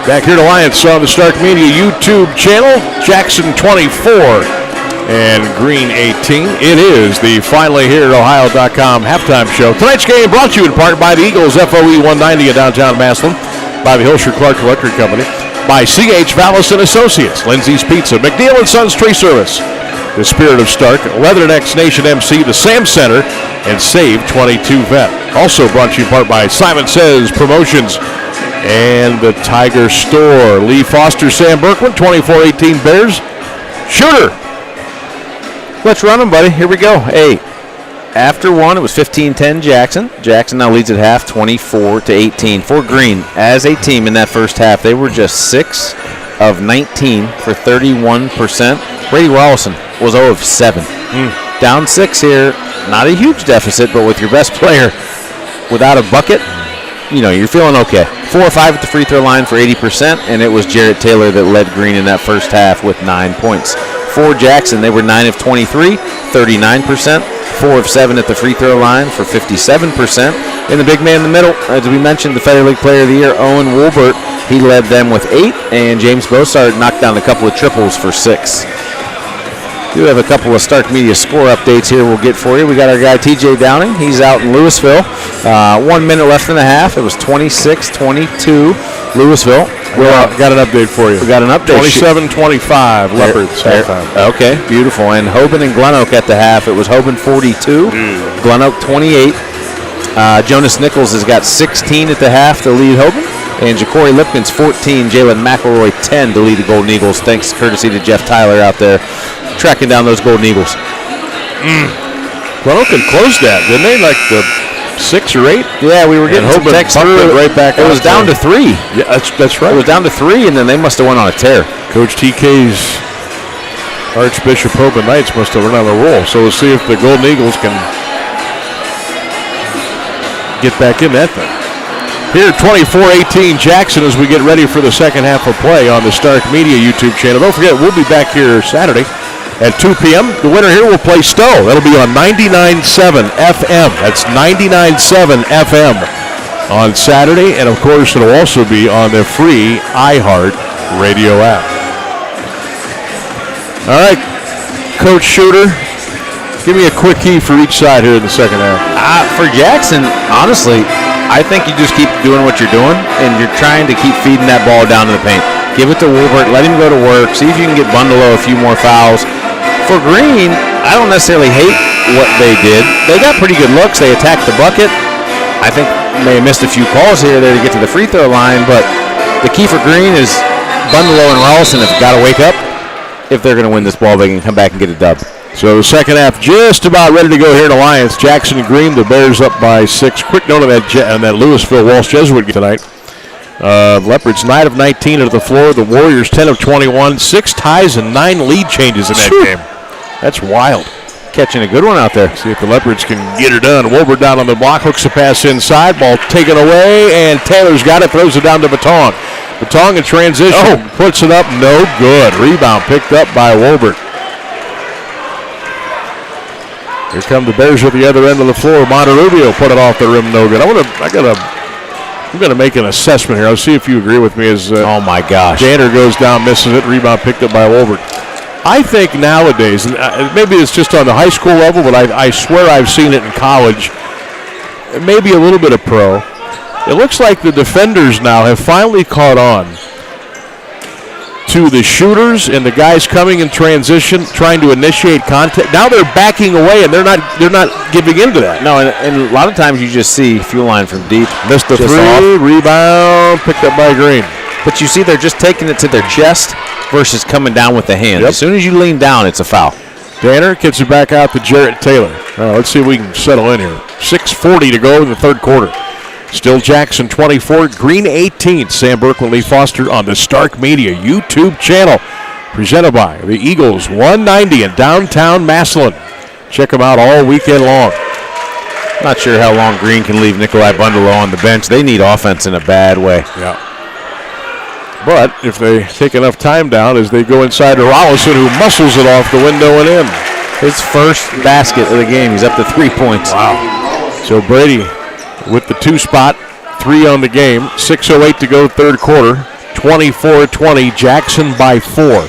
Back here to Alliance on the Stark Media YouTube channel. Jackson 24 and Green 18. It is the Finally Here at Ohio.com halftime show. Tonight's game brought to you in part by the Eagles FOE 190 in downtown Massillon, by the Hilscher Clarke Electric Company, by CH Vallos Associates, Lindseys Pizza, McNeill and Sons Tree Service, the Spirit of Stark, Leathernecks Nation MC, the Sam Center, and Save 22 Vet. Also brought to you in part by Simon Says Promotions and the Tiger Store. Lee Foster, Sam Bourquin, 24-18 Bears. Shooter. Let's run them, buddy. Here we go. Hey, after one, it was 15-10 Jackson. Jackson now leads at half, 24-18. For Green, as a team in that first half, they were just 6 of 19 for 31%. Brady Rawlson was 0 of 7. Down 6 here. Not a huge deficit, but with your best player without a bucket, you know, you're feeling okay. 4 or 5 at the free throw line for 80%, and it was Jarrett Taylor that led Green in that first half with 9 points. For Jackson, they were 9 of 23, 39%. 4 of 7 at the free throw line for 57%. And the big man in the middle, as we mentioned, the Federal League Player of the Year, Owen Wolbert, he led them with 8, and James Bossart knocked down a couple of triples for 6. We do have a couple of Stark Media score updates here we'll get for you. We got our guy TJ Downing. He's out in Louisville. 1 minute left in the half. It was 26-22 Louisville. Got an update for you. We got an update. 27-25 Leopards. Okay, beautiful. And Hoban and Glen Oak at the half. It was Hoban 42, Glen Oak 28. Jonas Nichols has got 16 at the half to lead Hoban. And Ja'Cory Lipkins 14, Jalen McElroy 10 to lead the Golden Eagles. Thanks courtesy to Jeff Tyler out there tracking down those Golden Eagles. Glen Oak closed that, didn't they? Like the 6 or 8? Yeah, we were getting some text through. Right back. It was down to 3. Yeah, that's right. It was down to 3, and then they must have went on a tear. Coach TK's Archbishop Hoban Knights must have run on a roll. So we'll see if the Golden Eagles can get back in that thing. Here, 24-18 Jackson as we get ready for the second half of play on the Stark Media YouTube channel. Don't forget, we'll be back here Saturday at 2 p.m. The winner here will play Stowe. That'll be on 99.7 FM. That's 99.7 FM on Saturday. And, of course, it'll also be on the free iHeart radio app. All right, Coach Shooter, give me a quick key for each side here in the second half. For Jackson, honestly, I think you just keep doing what you're doing, and you're trying to keep feeding that ball down to the paint. Give it to Wolbert, let him go to work, see if you can get Bundalo a few more fouls. For Green, I don't necessarily hate what they did. They got pretty good looks. They attacked the bucket. I think they missed a few calls here or there to get to the free throw line, but the key for Green is Bundalo and Rawlson have got to wake up if they're going to win this ball big and come back and get a dub. So the second half just about ready to go here in Alliance. Jackson and Green, the Bears up by 6. Quick note on that Louisville Walsh Jesuit tonight. Leopards 9 of 19 at the floor. The Warriors 10 of 21. 6 ties and 9 lead changes in that game. That's wild. Catching a good one out there. See if the Leopards can get her done. Wolbert down on the block, hooks the pass inside. Ball taken away, and Taylor's got it, throws it down to Batong. Batong in transition, puts it up, no good. Rebound picked up by Wolbert. Here come the Bears at the other end of the floor. Monterrubio put it off the rim, no good. I'm gonna make an assessment here. I'll see if you agree with me. As oh my gosh, Danner goes down, misses it. Rebound picked up by Wolbert. I think nowadays, and maybe it's just on the high school level, but I swear I've seen it in college. Maybe a little bit of pro. It looks like the defenders now have finally caught on to the shooters and the guys coming in transition, trying to initiate contact. Now they're backing away, and they're not giving into that. No, and a lot of times you just see fuel line from deep. Missed the 3, rebound, picked up by Green. But you see they're just taking it to their chest versus coming down with the hands. Yep. As soon as you lean down, it's a foul. Danner gets it back out to Jarrett Taylor. Let's see if we can settle in here. 6:40 to go in the third quarter. Still Jackson 24, Green 18. Sam Bourquin, Lee Foster on the Stark Media YouTube channel. Presented by the Eagles 190 in downtown Massillon. Check them out all weekend long. Not sure how long Green can leave Nikolai Bundalo on the bench. They need offense in a bad way. Yeah. But if they take enough time down as they go inside to Rollison, who muscles it off the window and in. His first basket of the game. He's up to 3 points. Wow. So Brady with the 2 spot, 3 on the game. 6:08 to go third quarter. 24-20, Jackson by 4.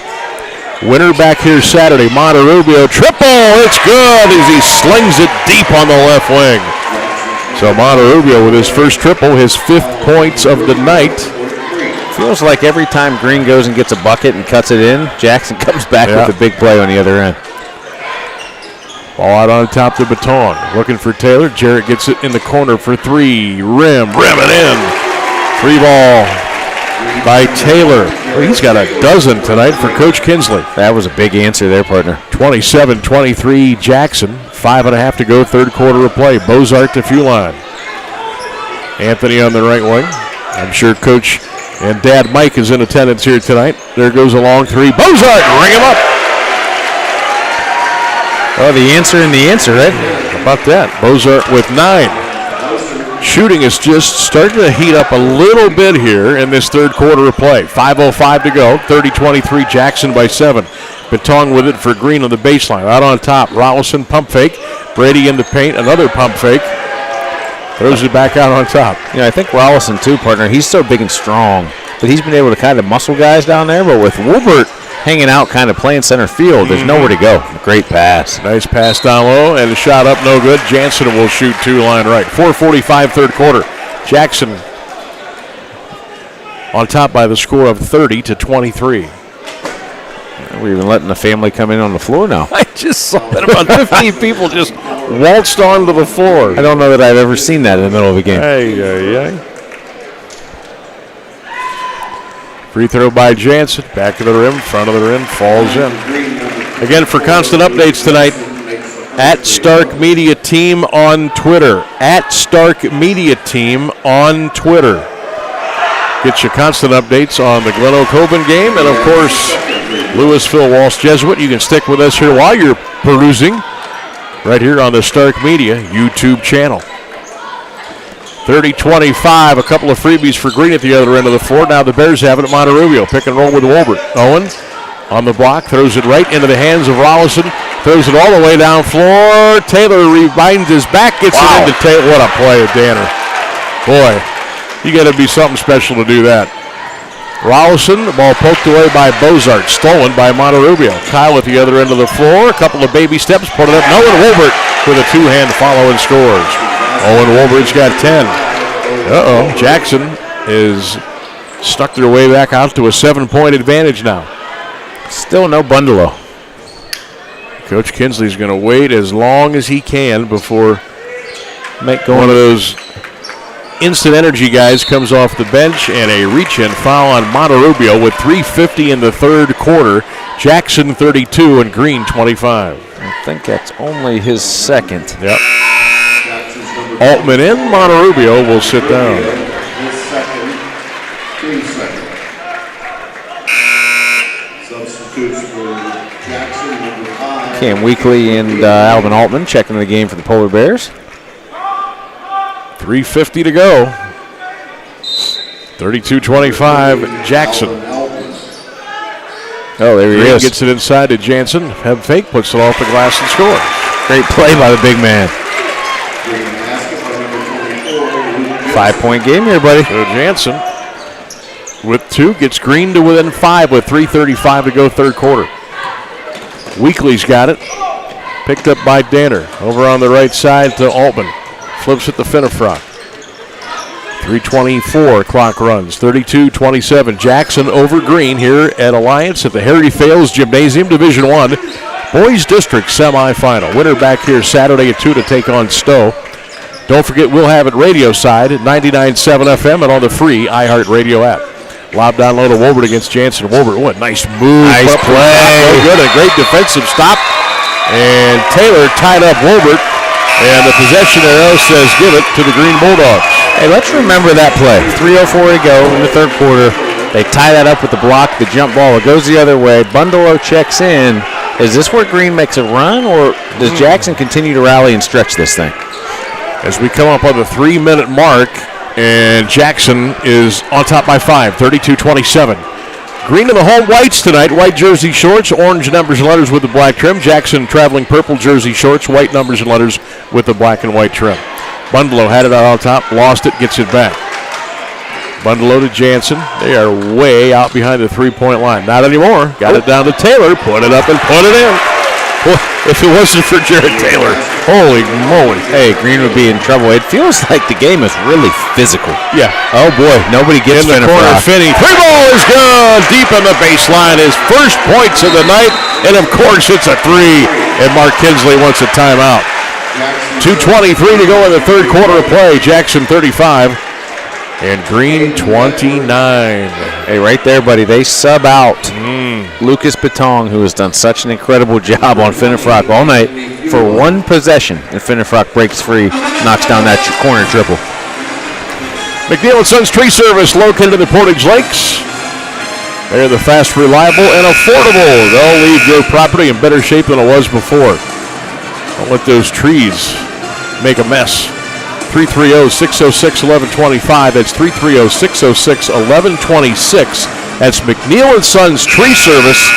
Winner back here Saturday, Monterubio triple. It's good as he slings it deep on the left wing. So Monterubio with his first triple, his 5th points of the night. Feels like every time Green goes and gets a bucket and cuts it in, Jackson comes back with a big play on the other end. Ball out on top to Baton. Looking for Taylor. Jarrett gets it in the corner for 3. Rim it in. 3 ball by Taylor. Well, he's got a dozen tonight for Coach Kinsley. That was a big answer there, partner. 27-23 Jackson. 5.5 to go, third quarter of play. Bozart to Fuline. Anthony on the right wing. I'm sure Coach and Dad Mike is in attendance here tonight. There goes a long 3. Bozart, ring him up. Oh, the answer in the answer, right? How about that? Bozart with 9. Shooting is just starting to heat up a little bit here in this third quarter of play. 5:05 to go. 30-23 Jackson by 7. Batong with it for Green on the baseline. Out on top. Rollison pump fake. Brady in the paint. Another pump fake. Throws it back out on top. Yeah, I think Rollison too, partner. He's so big and strong, but he's been able to kind of muscle guys down there. But with Wilbert hanging out, kind of playing center field, there's nowhere to go. Great pass. Nice pass down low, and a shot up, no good. Jansen will shoot 2 line right. 4:45 third quarter. Jackson on top by the score of 30-23. We're even letting the family come in on the floor now. I just saw that about 15 people just waltzed onto the floor. I don't know that I've ever seen that in the middle of a game. Hey. Free throw by Jansen. Back of the rim, front of the rim, falls in. Again, for constant updates tonight, at Stark Media Team on Twitter. At Stark Media Team on Twitter. Get your constant updates on the Glen Oak Hoban game and, of course, Louisville Walsh Jesuit. You can stick with us here while you're perusing right here on the Stark Media YouTube channel. 30-25, a couple of freebies for Green at the other end of the floor. Now the Bears have it at Monterubio. Pick and roll with Wolbert. Owen on the block, throws it right into the hands of Rollison. Throws it all the way down floor. Taylor rebinds his back, gets it into Taylor. What a play of Danner. Boy, you got to be something special to do that. Rollison, the ball poked away by Bozart, stolen by Monterubio. Kyle at the other end of the floor, a couple of baby steps, put it up. Noah Wolbert with a 2-hand follow and scores. Owen Wolbert's got 10. Jackson is stuck their way back out to a 7-point advantage now. Still no Bundalo. Coach Kinsley's going to wait as long as he can before one of those instant energy guys comes off the bench, and a reach-in foul on Monterubio with 3:50 in the third quarter. Jackson 32 and Green 25. I think that's only his second. Yep. Altman in, Monterubio will sit down. Substitutes for Jackson, number 5. Cam Weekly and Alvin Altman checking the game for the Polar Bears. 3:50 to go. 32-25, Jackson. Oh, there he is. Gets it inside to Jansen. Head fake, puts it off the glass and scores. Great play by the big man. 5-point game here, buddy. So Jansen with 2 gets Green to within 5 with 3:35 to go third quarter. Weekly's got it. Picked up by Danner. Over on the right side to Altman. Flips it to Finnefrock. 3:24 clock runs. 32-27. Jackson over Green here at Alliance at the Harry Fales Gymnasium Division I Boys District semifinal. Winner back here Saturday at 2 to take on Stowe. Don't forget, we'll have it radio side at 99.7 FM and on the free iHeartRadio app. Lob down low to Wolbert against Jansen. Wolbert, what a nice move. Nice play. Good, a great defensive stop. And Taylor tied up Wolbert. And the possession arrow says give it to the Green Bulldogs. Hey, let's remember that play. 3:04 to go in the third quarter. They tie that up with the block, the jump ball. It goes the other way. Bundalo checks in. Is this where Green makes a run, or does Jackson continue to rally and stretch this thing? As we come up on the 3-minute mark, and Jackson is on top by 5, 32-27. Green in the home whites tonight. White jersey shorts, orange numbers and letters with the black trim. Jackson traveling purple jersey shorts, white numbers and letters with the black and white trim. Bundalo had it out on top, lost it, gets it back. Bundalo to Jansen. They are way out behind the three-point line. Not anymore. Got it down to Taylor. Put it up and put it in. Boy, if it wasn't for Jared Taylor, holy moly. Hey, Green would be in trouble. It feels like the game is really physical. Yeah. Oh, boy. Nobody gets in the corner. Finney. Three ball is good. Deep in the baseline. His first points of the night. And, of course, it's a three. And Mark Kinsley wants a timeout. 2:23 to go in the third quarter of play. Jackson 35. And Green 29. Hey, right there, buddy. They sub out Lucas Batong, who has done such an incredible job on Finnefrock all night, for one possession. And Finnefrock breaks free, knocks down that corner triple. McNeill & Sons Tree Service located in the Portage Lakes. They're the fast, reliable, and affordable. They'll leave your property in better shape than it was before. Don't let those trees make a mess. 330-606-1125. That's 330-606-1126. That's McNeill & Sons Tree Service.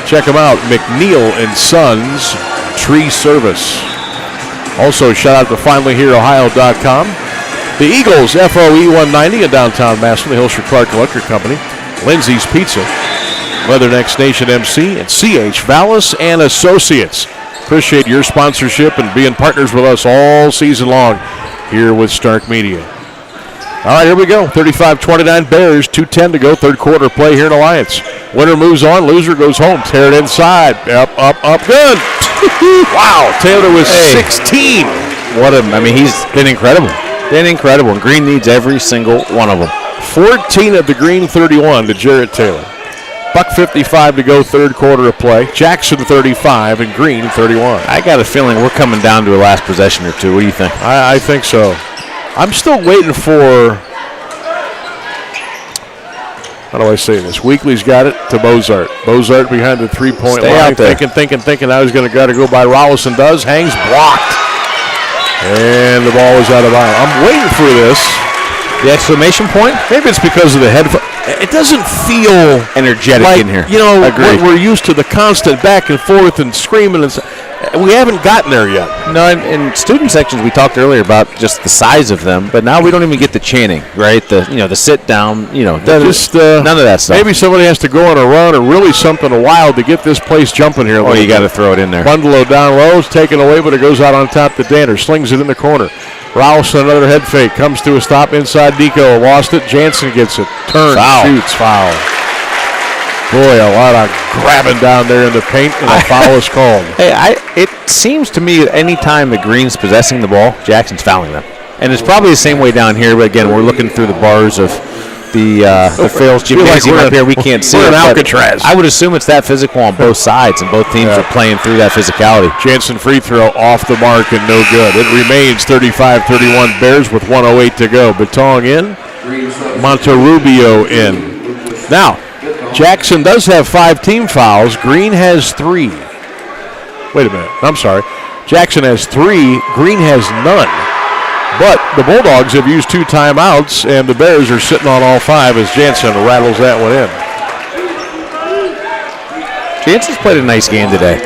Check them out, McNeill & Sons Tree Service. Also, shout out to finallyhereohio.com. The Eagles FOE 190 in downtown Massillon, the Hilscher Clarke Electric Company. Lindseys Pizza. Leathernecks Nation MC. And CH Vallos Associates. Appreciate your sponsorship and being partners with us all season long here with Stark Media. All right, here we go. 35-29 Bears, 2:10 to go. Third quarter play here in Alliance. Winner moves on, loser goes home. Tear it inside. Up, good. Wow, Taylor was 16. He's been incredible. And Green needs every single one of them. 14 of the Green 31 to Jarrett Taylor. $1:55 to go, third quarter of play. Jackson 35 and Green 31. I got a feeling we're coming down to a last possession or two. What do you think? I think so. I'm still waiting for, how do I say this? Weekly's got it to Bozart. Bozart behind the three-point line. Thinking I was going to go by Rollison. Does. Hangs, blocked. And the ball is out of bounds. I'm waiting for this. The exclamation point? Maybe it's because of the headphone. It doesn't feel energetic like, in here. You know, we're used to the constant back and forth and screaming. And we haven't gotten there yet. No, in student sections we talked earlier about just the size of them, but now we don't even get the chanting, right? The sit down, none of that stuff. Maybe somebody has to go on a run or really something wild to get this place jumping here. Oh, you got to throw it in there. Bundalo down low, it's taken away, but it goes out on top to Danner. Slings it in the corner. Rouse, another head fake, comes to a stop inside Deco. Lost it. Jansen gets it. Turns, shoots, foul. Boy, a lot of grabbing down there in the paint, and a foul is called. Hey, it seems to me that any time the Green's possessing the ball, Jackson's fouling them. And it's probably the same way down here, but again, we're looking through the bars of the Phil's Gymnasium up here. We can't see it. We're in Alcatraz. I would assume it's that physical on both sides, and both teams are playing through that physicality. Jansen free throw off the mark and no good. It remains 35-31 Bears with 1:08 to go. Batong in, Monterrubio in. Now, Jackson does have 5 team fouls. Green has 3. Wait a minute. I'm sorry. Jackson has 3. Green has none. But the Bulldogs have used 2 timeouts, and the Bears are sitting on all 5 as Jansen rattles that one in. Jansen's played a nice game today.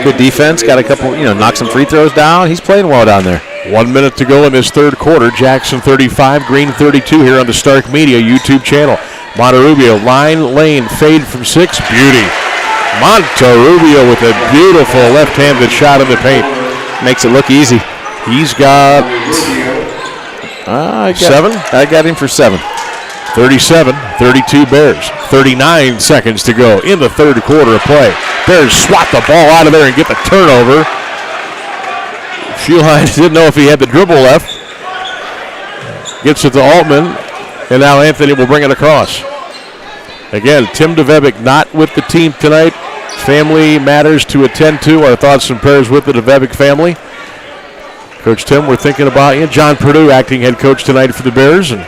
Good defense. Got a couple, knocked some free throws down. He's playing well down there. 1 minute to go in this third quarter. Jackson 35, Green 32 here on the Stark Media YouTube channel. Monterrubio, lane, fade from 6. Beauty. Monterrubio with a beautiful left-handed shot in the paint. Makes it look easy. He's got 7. I got him for 7. 37-32 Bears. 39 seconds to go in the third quarter of play. Bears swat the ball out of there and get the turnover. Schulein didn't know if he had the dribble left. Gets it to Altman, and now Anthony will bring it across. Again, Tim DeVebic not with the team tonight. Family matters to attend to. Our thoughts and prayers with the DeVebic family. Coach Tim, we're thinking about you. John Purdue, acting head coach tonight for the Bears, and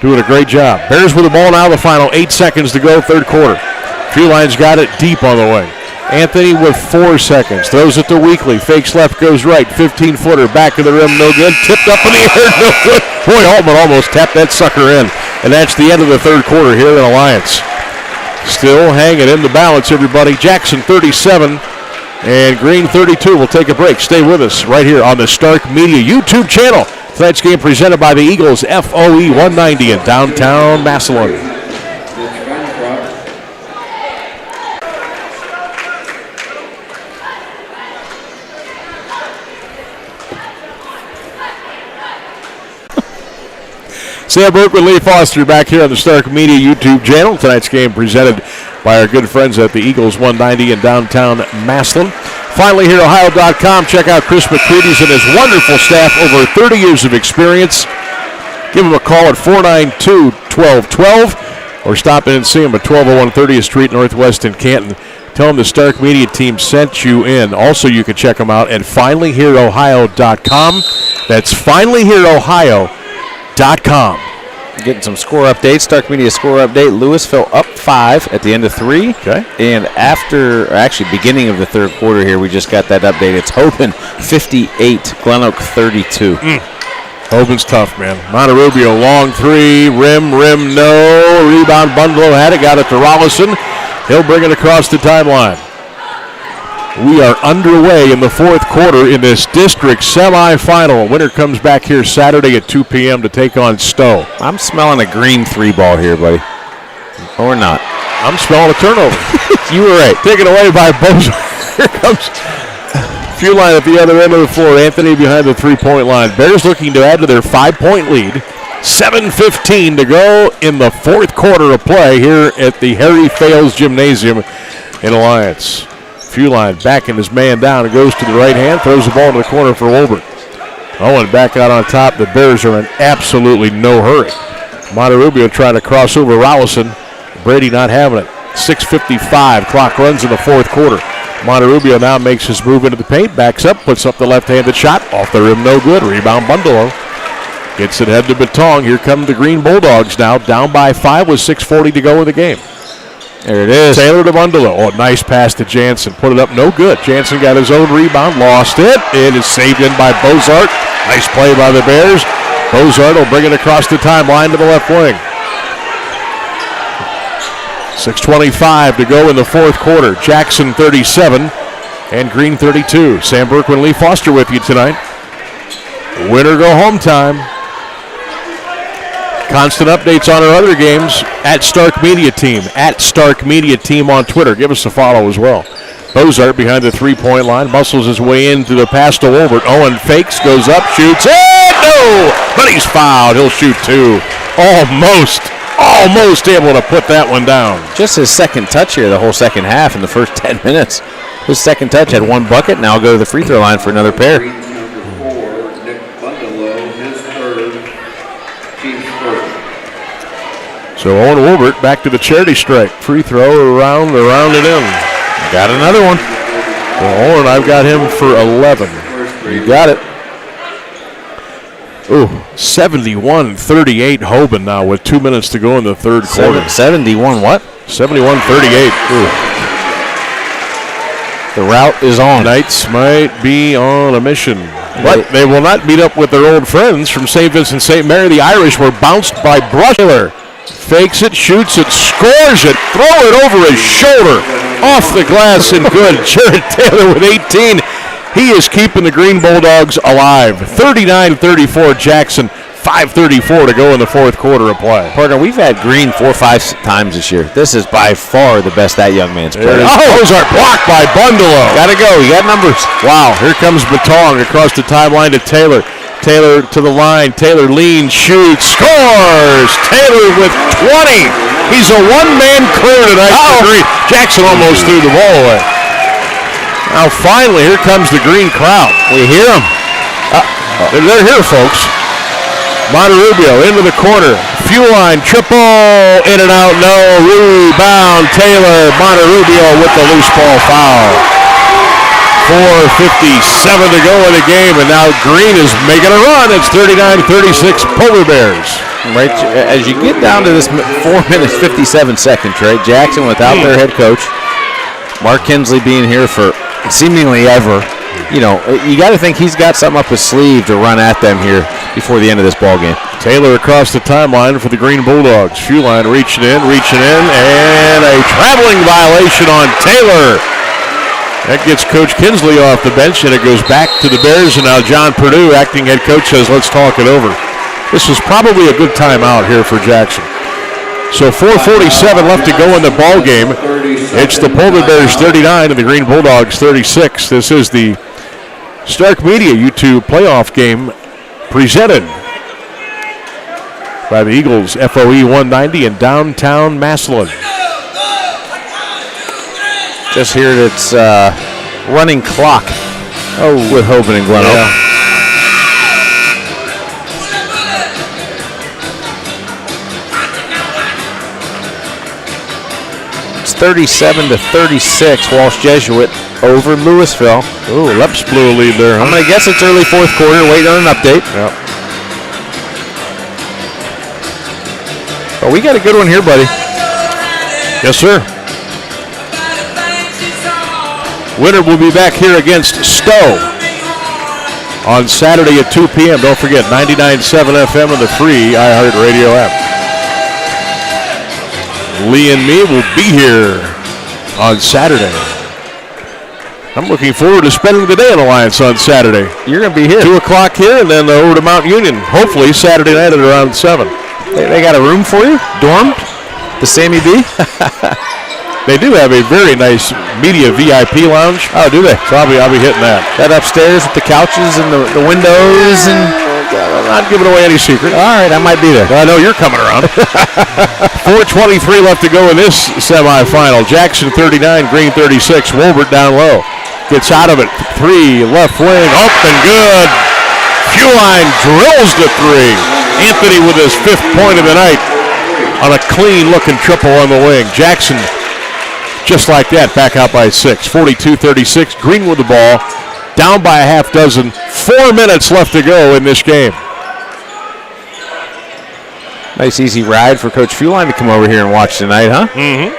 doing a great job. Bears with the ball now, the final 8 seconds to go, third quarter. Schuhlein's got it deep on the way. Anthony with 4 seconds. Throws it to Weekly. Fakes left, goes right. 15-footer. Back of the rim, no good. Tipped up in the air, no good. Boy, Altman almost tapped that sucker in. And that's the end of the third quarter here in Alliance. Still hanging in the balance, everybody. Jackson 37 and Green 32. We'll take a break. Stay with us right here on the Stark Media YouTube channel. Tonight's game presented by the Eagles FOE 190 in downtown Massillon. Sam Bourquin, Lee Foster back here on the Stark Media YouTube channel. Tonight's game presented by our good friends at the Eagles 190 in downtown Massillon. Finally, here at Ohio.com, check out Chris McCready's and his wonderful staff, over 30 years of experience. Give him a call at 492-1212 or stop in and see him at 1201 30th Street Northwest in Canton. Tell him the Stark Media team sent you in. Also, you can check him out at finallyhereohio.com. That's finallyhereohio.com. Getting some score updates. Stark Media score update. Louisville up 5 at the end of 3. Okay. And beginning of the third quarter here, we just got that update. It's Hoban 58, Glen Oak 32. Hoban's tough, man. Monterubio, long three, rim, no. Rebound, Bundlo had it, got it to Rollison. He'll bring it across the timeline. We are underway in the fourth quarter in this district semifinal. Winner comes back here Saturday at 2 p.m. to take on Stowe. I'm smelling a green 3 ball here, buddy. Or not. I'm smelling a turnover. You were right. Taken away by Bozo. Here comes Fewline at the other end of the floor. Anthony behind the three-point line. Bears looking to add to their 5-point lead. 7:15 to go in the fourth quarter of play here at the Harry Fales Gymnasium in Alliance. Fewline backing his man down and goes to the right hand, throws the ball to the corner for Wolbert. Owen back out on top. The Bears are in absolutely no hurry. Monterubio trying to cross over Rollison. Brady not having it. 6:55. Clock runs in the fourth quarter. Monterubio now makes his move into the paint, backs up, puts up the left-handed shot. Off the rim, no good. Rebound, Bundalo. Gets it head to Batong. Here come the Green Bulldogs now, down by 5 with 6:40 to go in the game. There it is. Taylor to Bundalo. Oh, nice pass to Jansen. Put it up, no good. Jansen got his own rebound, lost it. It is saved in by Bozart. Nice play by the Bears. Bozart will bring it across the timeline to the left wing. 6:25 to go in the fourth quarter. Jackson 37 and Green 32. Sam Bourquin, Lee Foster with you tonight. Winner go home time. Constant updates on our other games at Stark Media Team. At Stark Media Team on Twitter. Give us a follow as well. Bozart behind the three-point line. Muscles his way into the pass to Wolbert. Owen fakes, goes up, shoots. No! But he's fouled. He'll shoot 2. Almost able to put that one down. Just his second touch here the whole second half in the first 10 minutes. His second touch had 1 bucket. Now go to the free throw line for another pair. So Owen Wolbert back to the charity stripe. Free throw around it in. Got another one. Well, Owen, I've got him for 11. You got it. Ooh, 71-38 Hoban now with 2 minutes to go in the third quarter. 71 what? 71-38. Ooh. The route is on. Knights might be on a mission. But they will not meet up with their old friends from St. Vincent St. Mary. The Irish were bounced by Brushler. Fakes it, shoots it, scores it, throw it over his shoulder, off the glass and good. Jared Taylor with 18. He is keeping the Green Bulldogs alive. 39-34 Jackson, 5:34 to go in the fourth quarter of play. Partner, we've had Green 4 or 5 times this year. This is by far the best that young man's played. Bozart blocked by Bundalo. Gotta go, you got numbers. Wow, here comes Batong across the timeline to Taylor. Taylor to the line. Taylor leans, shoots, scores. Taylor with 20. He's a one-man crew tonight for Green. Jackson almost threw the ball away. Now finally, here comes the Green crowd. We hear them. They're here, folks. Monterubio into the corner. Fewline, triple, in and out, no. Rebound, Taylor. Monterubio with the loose ball foul. 4:57 to go in the game, and now Green is making a run. It's 39-36 Polar Bears. Right, as you get down to this 4 minutes 57 seconds, right? Jackson without their head coach, Mark Kinsley being here for seemingly ever. You know, you got to think he's got something up his sleeve to run at them here before the end of this ball game. Taylor across the timeline for the Green Bulldogs. Fewline reaching in, and a traveling violation on Taylor. That gets Coach Kinsley off the bench, and it goes back to the Bears, and now John Perdue, acting head coach, says, let's talk it over. This is probably a good timeout here for Jackson. So 4:47 left to go in the ball game. It's the Polar Bears 39 and the Green Bulldogs 36. This is the Stark Media YouTube playoff game presented by the Eagles FOE 190 in downtown Massillon. Just heard it's running clock with Hoban and Glen Oak. Yeah. It's 37-36, Walsh Jesuit over Louisville. Ooh, Leps blew a lead there, huh? I'm going to guess it's early fourth quarter, waiting on an update. Yep. Oh, we got a good one here, buddy. Yes, sir. Winner will be back here against Stowe on Saturday at 2 p.m. Don't forget, 99.7 FM and the free iHeartRadio app. Lee and me will be here on Saturday. I'm looking forward to spending the day in Alliance on Saturday. You're going to be here. 2 o'clock here and then over to Mount Union, hopefully Saturday night at around 7. They got a room for you? Dormed? The Sammy B? They do have a very nice media VIP lounge. Oh, do they? So I'll be hitting that. That upstairs with the couches and the windows and... I'm not giving away any secret. All right, I might be there. Well, I know you're coming around. 4:23 left to go in this semifinal. Jackson 39, Green 36. Wolbert down low. Gets out of it. 3, left wing, up and good. Fewline drills the 3. Anthony with his 5th point of the night on a clean-looking triple on the wing. Jackson, just like that, back out by 6. 42-36. Green with the ball. Down by a half dozen. 4 minutes left to go in this game. Nice easy ride for Coach Fewline to come over here and watch tonight, huh? Mm-hmm.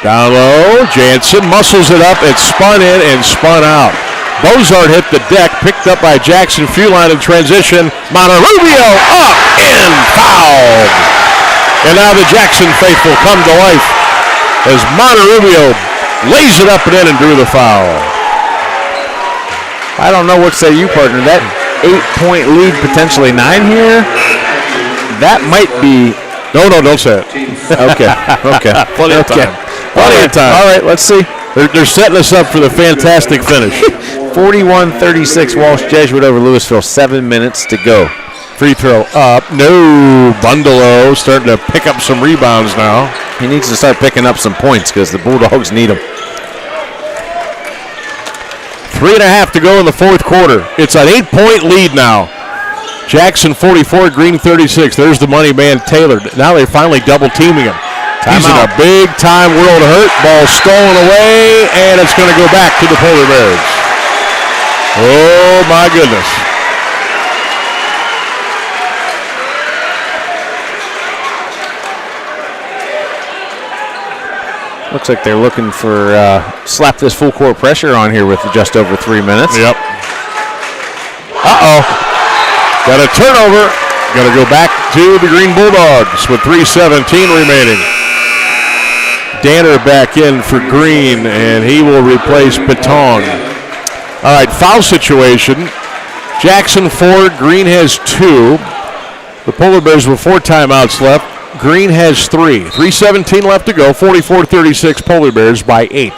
Down low, Jansen muscles it up. It spun in and spun out. Bozart hit the deck, picked up by Jackson Fewline in transition. Monterrubio up and fouled. And now the Jackson faithful come to life as Monterrubio lays it up and in and drew the foul. I don't know what to say you, partner. That 8-point lead, potentially 9 here, that might be... No, don't say it. Okay. Plenty of time. Plenty of time. All right, let's see. They're setting us up for the fantastic finish. 41-36, Walsh Jesuit over Louisville. 7 minutes to go. Free throw up. No. Bundalo starting to pick up some rebounds now. He needs to start picking up some points because the Bulldogs need them. 3.5 to go in the fourth quarter. It's an 8-point lead now. Jackson 44, Green 36. There's the money man Taylor. Now they're finally double teaming him. He's in a big time world of hurt. Ball stolen away, and it's going to go back to the Polar Bears. Oh my goodness. Looks like they're looking for slap this full court pressure on here with just over 3 minutes. Yep. Uh-oh. Got a turnover. Got to go back to the Green Bulldogs with 3:17 remaining. Danner back in for Green, and he will replace Batong. All right, foul situation. Jackson 4, Green has 2. The Polar Bears with 4 timeouts left. Green has 3. 3:17 left to go. 44-36 Polar Bears by 8.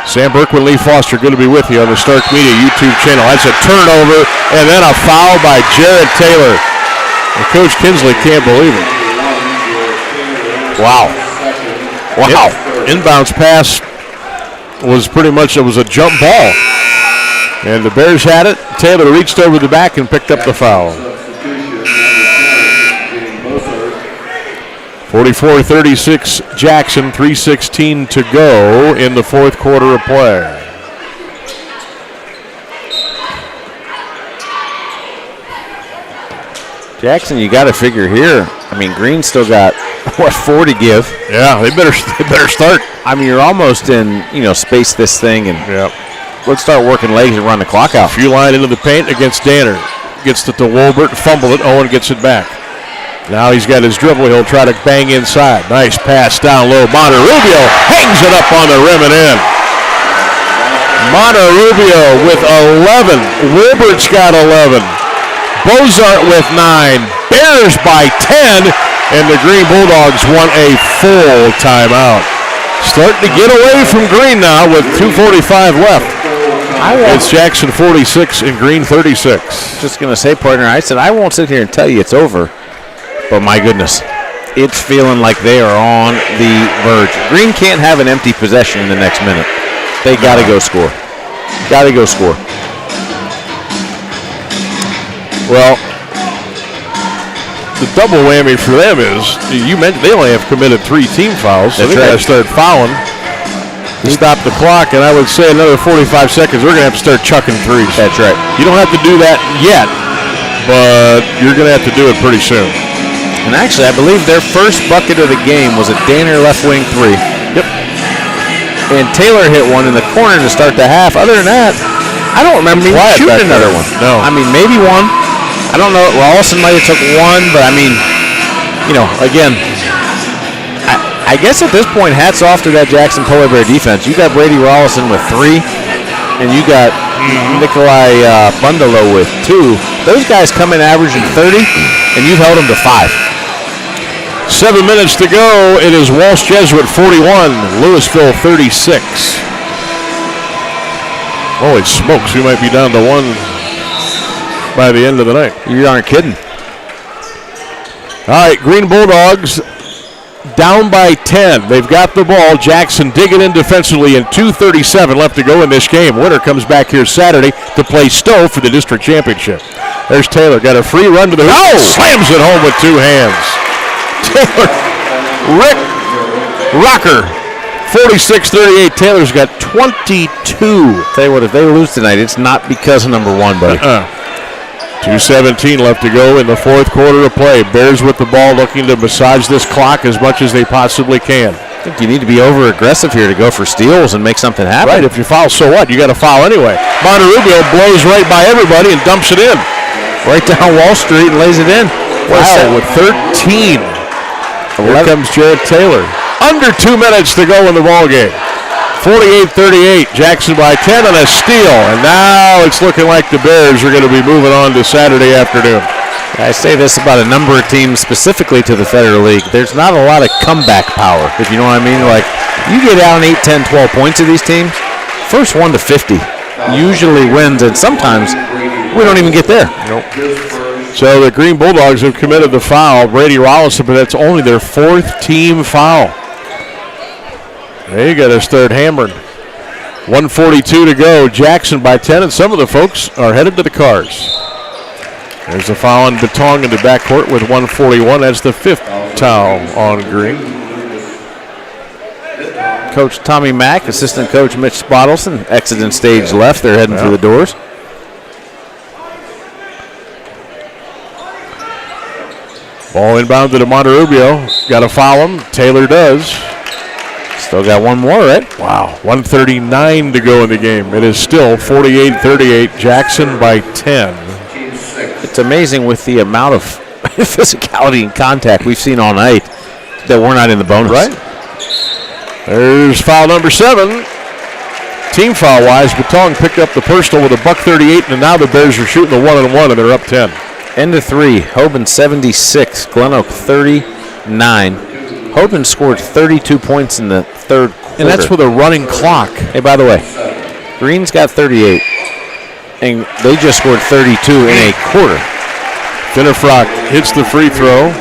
Sam Bourquin, Lee Foster, good to be with you on the Stark Media YouTube channel. That's a turnover and then a foul by Jared Taylor. And Coach Kinsley can't believe it. Wow. Inbounds pass was pretty much, it was a jump ball. And the Bears had it. Taylor reached over the back and picked up the foul. 44-36 Jackson, 3:16 to go in the fourth quarter of play. Jackson, you got to figure here. I mean, Green still got, 4 to give. Yeah, they better start. I mean, you're almost in, space this thing and let's start working legs and run the clock out. Fewline into the paint against Danner. Gets it to Wolbert, fumble it. Owen gets it back. Now he's got his dribble. He'll try to bang inside. Nice pass down low. Monterrubio hangs it up on the rim and in. Monterrubio with 11. Wilbert's got 11. Bozart with 9. Bears by 10. And the Green Bulldogs want a full timeout. Starting to get away from Green now with 2:45 left. It's Jackson 46 and Green 36. Just going to say, partner, I said I won't sit here and tell you it's over. But my goodness, it's feeling like they are on the verge. Green can't have an empty possession in the next minute. They got to go score. Got to go score. Well, the double whammy for them is, you mentioned they only have committed 3 team fouls, so they got to start fouling to stop the clock, and I would say another 45 seconds, we're going to have to start chucking threes. That's right. You don't have to do that yet, but you're going to have to do it pretty soon. And actually, I believe their first bucket of the game was a Danner left wing 3. Yep. And Taylor hit one in the corner to start the half. Other than that, I don't remember him shooting another one. No. I mean, maybe one. I don't know. Rollison might have took one, but I mean, you know, again, I guess at this point, hats off to that Jackson Polar Bear defense. You got Brady Rollison with 3, and you got Nikolai Bundalo with 2. Those guys come in averaging 30, and you've held them to 5. 7 minutes to go. It is Walsh Jesuit 41, Louisville 36. Holy smokes, we might be down to 1 by the end of the night. You aren't kidding. All right, Green Bulldogs down by 10. They've got the ball. Jackson digging in defensively, and 2:37 left to go in this game. Winner comes back here Saturday to play Stowe for the district championship. There's Taylor. Got a free run to the hoop. Oh! Slams it home with 2 hands. Taylor, Rick Rocker, 46-38. Taylor's got 22. Tell you what, if they lose tonight, it's not because of number 1, buddy. 2:17 left to go in the 4th quarter of play. Bears with the ball looking to massage this clock as much as they possibly can. I think you need to be over-aggressive here to go for steals and make something happen. Right, if you foul, so what? You got to foul anyway. Monterrubio blows right by everybody and dumps it in. Right down Wall Street and lays it in. Wow, with 13. Here comes Jared Taylor. Under 2 minutes to go in the ball game. 48-38, Jackson by 10 and a steal. And now it's looking like the Bears are going to be moving on to Saturday afternoon. I say this about a number of teams specifically to the Federal League. There's not a lot of comeback power, if you know what I mean. Like, you get down 8, 10, 12 points of these teams, first 1 to 50 usually wins, and sometimes we don't even get there. Nope. So the Green Bulldogs have committed the foul. Brady Rollison, but that's only their 4th team foul. They got to start hammering. 1:42 to go. Jackson by 10, and some of the folks are headed to the cars. There's a foul on Betong in the backcourt with 1:41. That's the 5th foul on Green. Coach Tommy Mack, assistant coach Mitch Spottelson, exiting stage left. They're heading through the doors. Ball inbound to Monterrubio. Got to foul him. Taylor does. Still got 1 more, right? Wow, 1:39 to go in the game. It is still 48-38, Jackson by 10. It's amazing with the amount of physicality and contact we've seen all night that we're not in the bonus. Right. There's foul number 7. Team foul-wise, Betong picked up the personal with a $138, and now the Bears are shooting the 1-on-1, and they're up 10. End of 3, Hoban 76, Glen Oak 39. Hoban scored 32 points in the 3rd quarter. And that's with a running clock. Hey, by the way, Green's got 38, and they just scored 32 in a quarter. Finnefrock hits the free throw.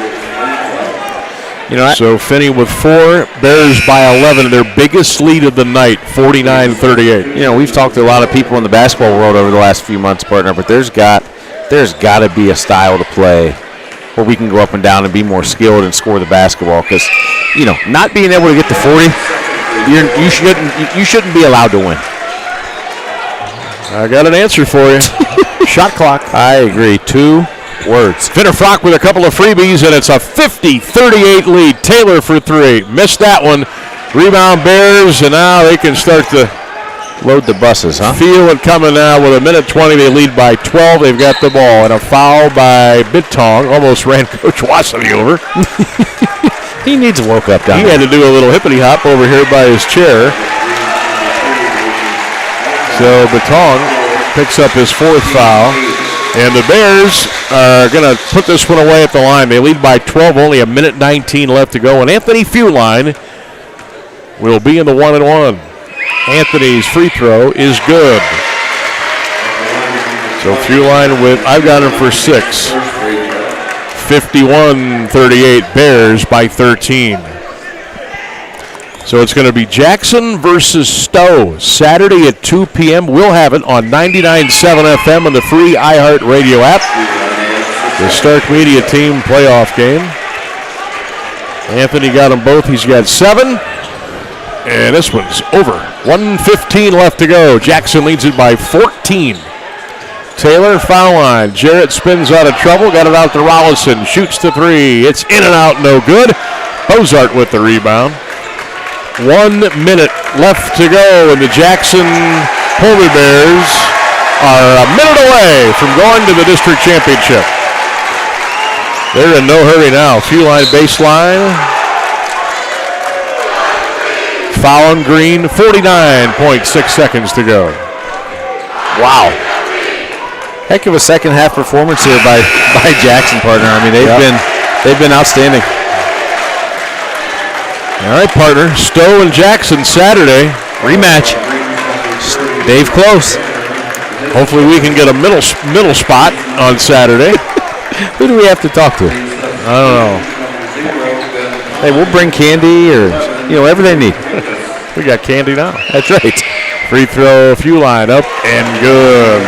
You know, so Finney with 4, Bears by 11, their biggest lead of the night, 49-38. You know, we've talked to a lot of people in the basketball world over the last few months, partner, but there's got to be a style to play where we can go up and down and be more skilled and score the basketball. Because, you know, not being able to get to 40, you shouldn't be allowed to win. I got an answer for you. Shot clock. I agree. 2 words. Finnefrock with a couple of freebies, and it's a 50-38 lead. Taylor for 3. Missed that one. Rebound Bears, and now they can start to Load the buses, huh? Feel it coming now with 1:20. They lead by 12. They've got the ball. And a foul by Bittong. Almost ran Coach Wassity over. He needs a woke up down He had to do a little hippity hop over here by his chair. So Bittong picks up his 4th foul. And the Bears are going to put this one away at the line. They lead by 12, only 1:19 left to go. And Anthony Feuline will be in the 1-and-1. Anthony's free throw is good. So Feuline I've got him for 6. 51-38, Bears by 13. So it's going to be Jackson versus Stowe, Saturday at 2 p.m. We'll have it on 99.7 FM on the free iHeart Radio app. The Stark Media Team playoff game. Anthony got them both. He's got 7. And this one's over. 1:15 left to go. Jackson leads it by 14. Taylor, foul line. Jarrett spins out of trouble. Got it out to Rollison. Shoots the 3. It's in and out, no good. Bozart with the rebound. 1 minute left to go, and the Jackson Polar Bears are a minute away from going to the district championship. They're in no hurry now. Feuline baseline. Foul on Green, 49.6 seconds to go. Wow. Heck of a second half performance here by Jackson, partner. I mean, they've been outstanding. All right, partner. Stowe and Jackson Saturday. Rematch. Dave Close. Hopefully we can get a middle spot on Saturday. Who do we have to talk to? I don't know. Hey, we'll bring candy or, whatever they need. We got candy now. That's right. Free throw, Feuline up and good.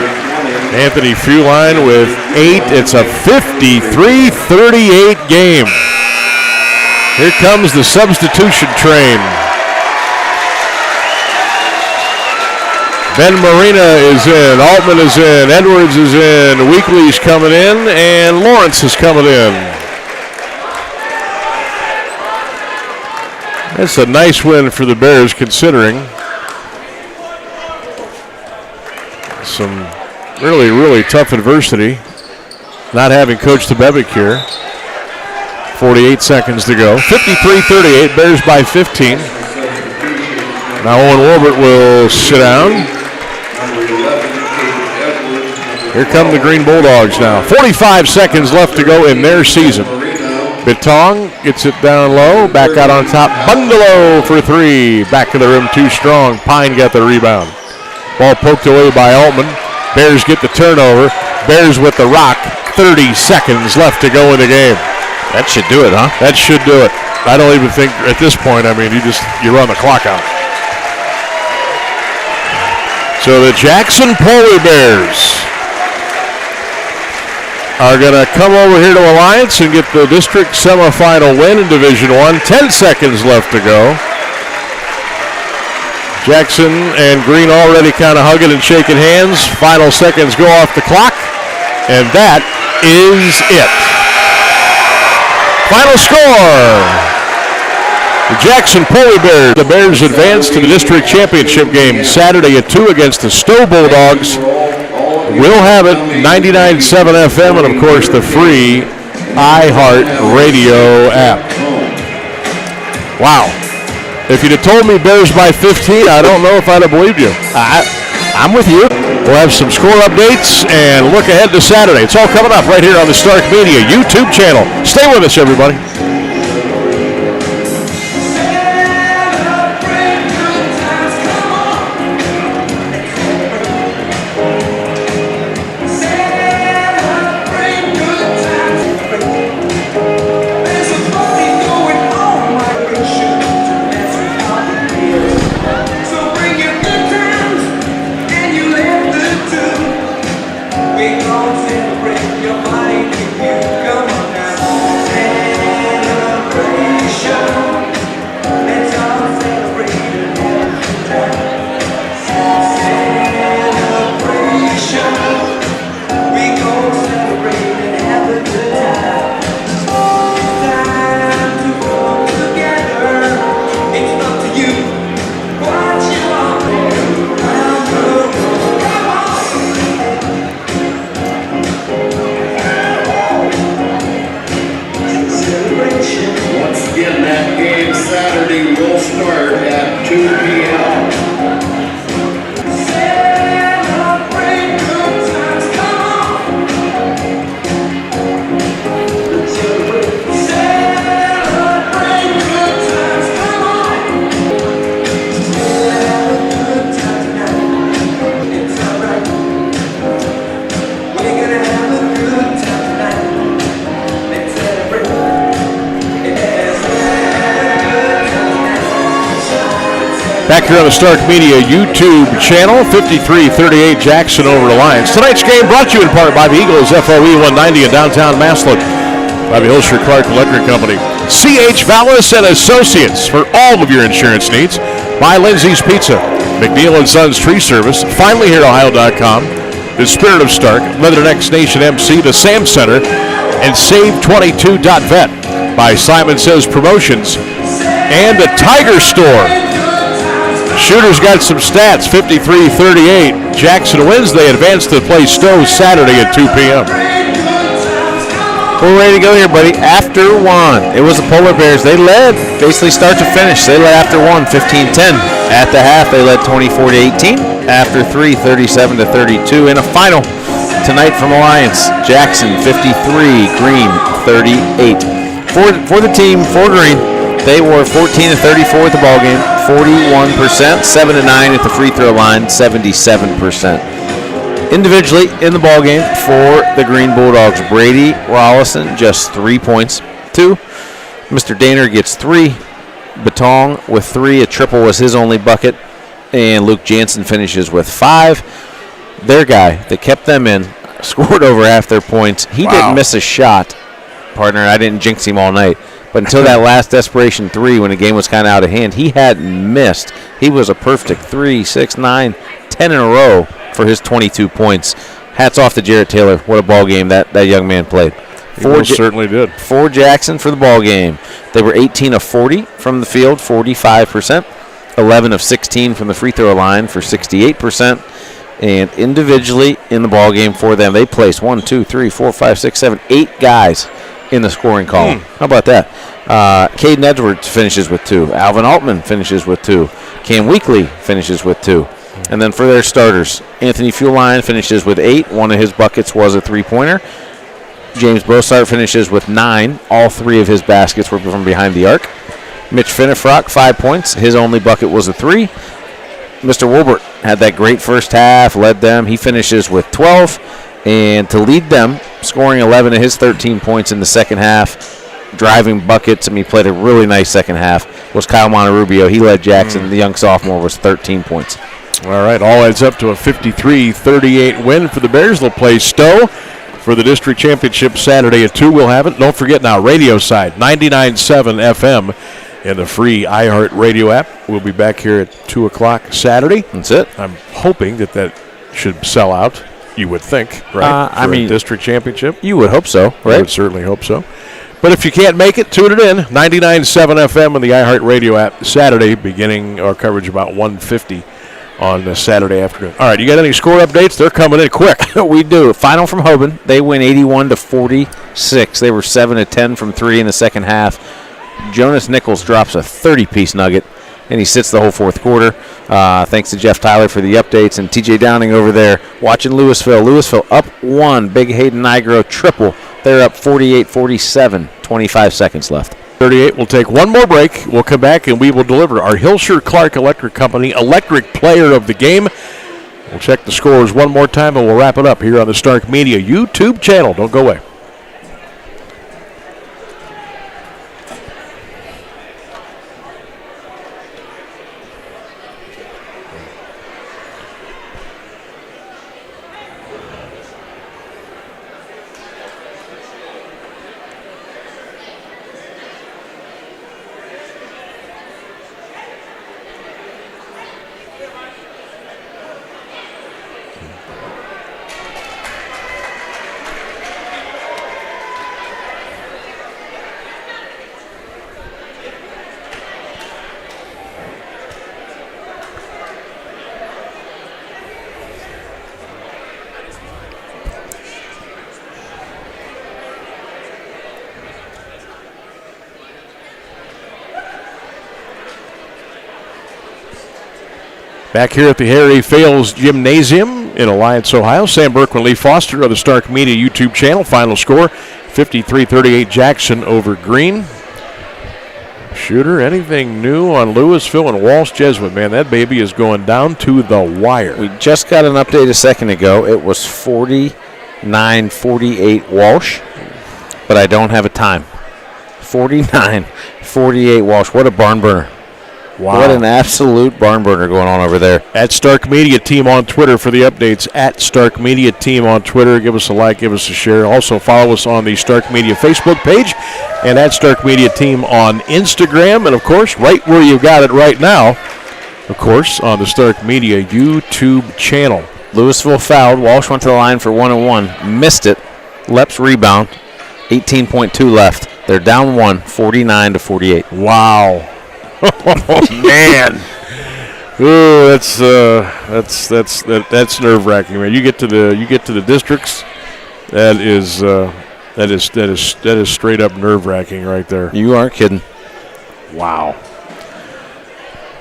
Anthony Feuline with 8. It's a 53-38 game. Here comes the substitution train. Ben Marina is in, Altman is in, Edwards is in, Weekley's coming in, and Lawrence is coming in. That's a nice win for the Bears considering some really, really tough adversity. Not having Coach Tebevic here. 48 seconds to go. 53-38, Bears by 15. Now Owen Warbert will sit down. Here come the Green Bulldogs now. 45 seconds left to go in their season. Bittong gets it down low. Back out on top. Bungalow for 3. Back to the rim too strong. Pine got the rebound. Ball poked away by Altman. Bears get the turnover. Bears with the rock. 30 seconds left to go in the game. That should do it, huh? That should do it. I don't even think at this point, I mean, you run the clock out. So the Jackson Polar Bears are going to come over here to Alliance and get the district semifinal win in Division I. 10 seconds left to go. Jackson and Green already kind of hugging and shaking hands. Final seconds go off the clock. And that is it. Final score. The Jackson Polar Bears. The Bears advance to the district championship game Saturday at 2 against the Stowe Bulldogs. We'll have it 99.7 FM and, of course, the free iHeart Radio app. Wow. If you'd have told me Bears by 15, I don't know if I'd have believed you. I'm with you. We'll have some score updates and look ahead to Saturday. It's all coming up right here on the Stark Media YouTube channel. Stay with us, everybody. Back here on the Stark Media YouTube channel, 53-38 Jackson over Alliance. Tonight's game brought to you in part by the Eagles FOE 190 in downtown Massillon, by the Hilscher Clarke Electric Company, CH Vallos Associates for all of your insurance needs, by Lindseys Pizza, McNeill & Sons Tree Service, FinallyHereOhio.com, the Spirit of Stark, Leathernecks Nation MC, the Sam Center, and Save22.vet, by Simon Says Promotions, and the Tiger Store. Shooters got some stats, 53-38. Jackson wins. They advance to play Stowe Saturday at 2 p.m. We're ready to go here, buddy. After one, it was the Polar Bears. They led basically start to finish. They led after one, 15-10. At the half, they led 24-18. After three, 37-32. In a final tonight from Alliance, Jackson 53, Green 38. For the team, for Green, they were 14-34 at the ballgame, 41%, 7-9 at the free throw line, 77%. Individually in the ballgame for the Green Bulldogs, Brady Rollison, just 3 points. 2, Mr. Daner gets 3. Batong with 3. A triple was his only bucket. And Luke Jansen finishes with 5. Their guy that kept them in scored over half their points. He didn't miss a shot, partner. I didn't jinx him all night. But until that last desperation 3 when the game was kind of out of hand, he hadn't missed. He was a perfect 3, 6, 9, 10 in a row for his 22 points. Hats off to Jarrett Taylor. What a ball game that young man played. He certainly did. For Jackson for the ball game. They were 18 of 40 from the field, 45%. 11 of 16 from the free throw line for 68%. And individually in the ball game for them, they placed 1, 2, 3, 4, 5, 6, 7, 8 guys in the scoring column. How about that? Caden Edwards finishes with 2. Alvin Altman finishes with 2. Cam Weekly finishes with 2. And then for their starters, Anthony Fuline finishes with 8. One of his buckets was a three-pointer. James Bossart finishes with 9. All 3 of his baskets were from behind the arc. Mitch Finnefrock, 5 points. His only bucket was a 3. Mr. Wilbert had that great first half, led them. He finishes with 12. And to lead them, scoring 11 of his 13 points in the second half, driving buckets. I mean, he played a really nice second half, was Kyle Monterubio. He led Jackson. The young sophomore was 13 points. All right, all adds up to a 53-38 win for the Bears. They'll play Stowe for the district championship Saturday at 2. We'll have it. Don't forget now, radio side, 99.7 FM and the free iHeart radio app. We'll be back here at 2 o'clock Saturday. That's it. I'm hoping that should sell out, you would think, right? I mean, district championship. You would hope so, right? I would certainly hope so. But if you can't make it, tune it in. 99.7 FM and the iHeart radio app Saturday, beginning our coverage about 1:50 on Saturday afternoon. All right, you got any score updates? They're coming in quick. We do. Final from Hoban. They win 81-46. They were 7 of 10 from 3 in the second half. Jonas Nichols drops a 30-piece nugget, and he sits the whole fourth quarter. Thanks to Jeff Tyler for the updates, and TJ Downing over there watching Louisville. Louisville up 1. Big Hayden Nigro triple. They're up 48-47. 25 seconds left. 38. We'll take one more break. We'll come back and we will deliver our Hilscher Clarke Electric Company Electric Player of the Game. We'll check the scores one more time and we'll wrap it up here on the Stark Media YouTube channel. Don't go away. Back here at the Harry Fales Gymnasium in Alliance, Ohio, Sam Bourquin, Lee Foster of the Stark Media YouTube channel. Final score, 53-38 Jackson over Green. Shooter, anything new on Louisville and Walsh Jesuit? Man, that baby is going down to the wire. We just got an update a second ago. It was 49-48 Walsh, but I don't have a time. 49-48 Walsh. What a barn burner. Wow. What an absolute barn burner going on over there. At Stark Media Team on Twitter for the updates. At Stark Media Team on Twitter. Give us a like, give us a share. Also follow us on the Stark Media Facebook page and at Stark Media Team on Instagram. And, of course, right where you got it right now, of course, on the Stark Media YouTube channel. Louisville fouled. Walsh went to the line for 1-1. Missed it. Leps rebound. 18.2 left. They're down 1, 49-48. Wow. Oh, man. Ooh, that's nerve-wracking, man. You get to the districts, that is straight up nerve-wracking right there. You aren't kidding. Wow.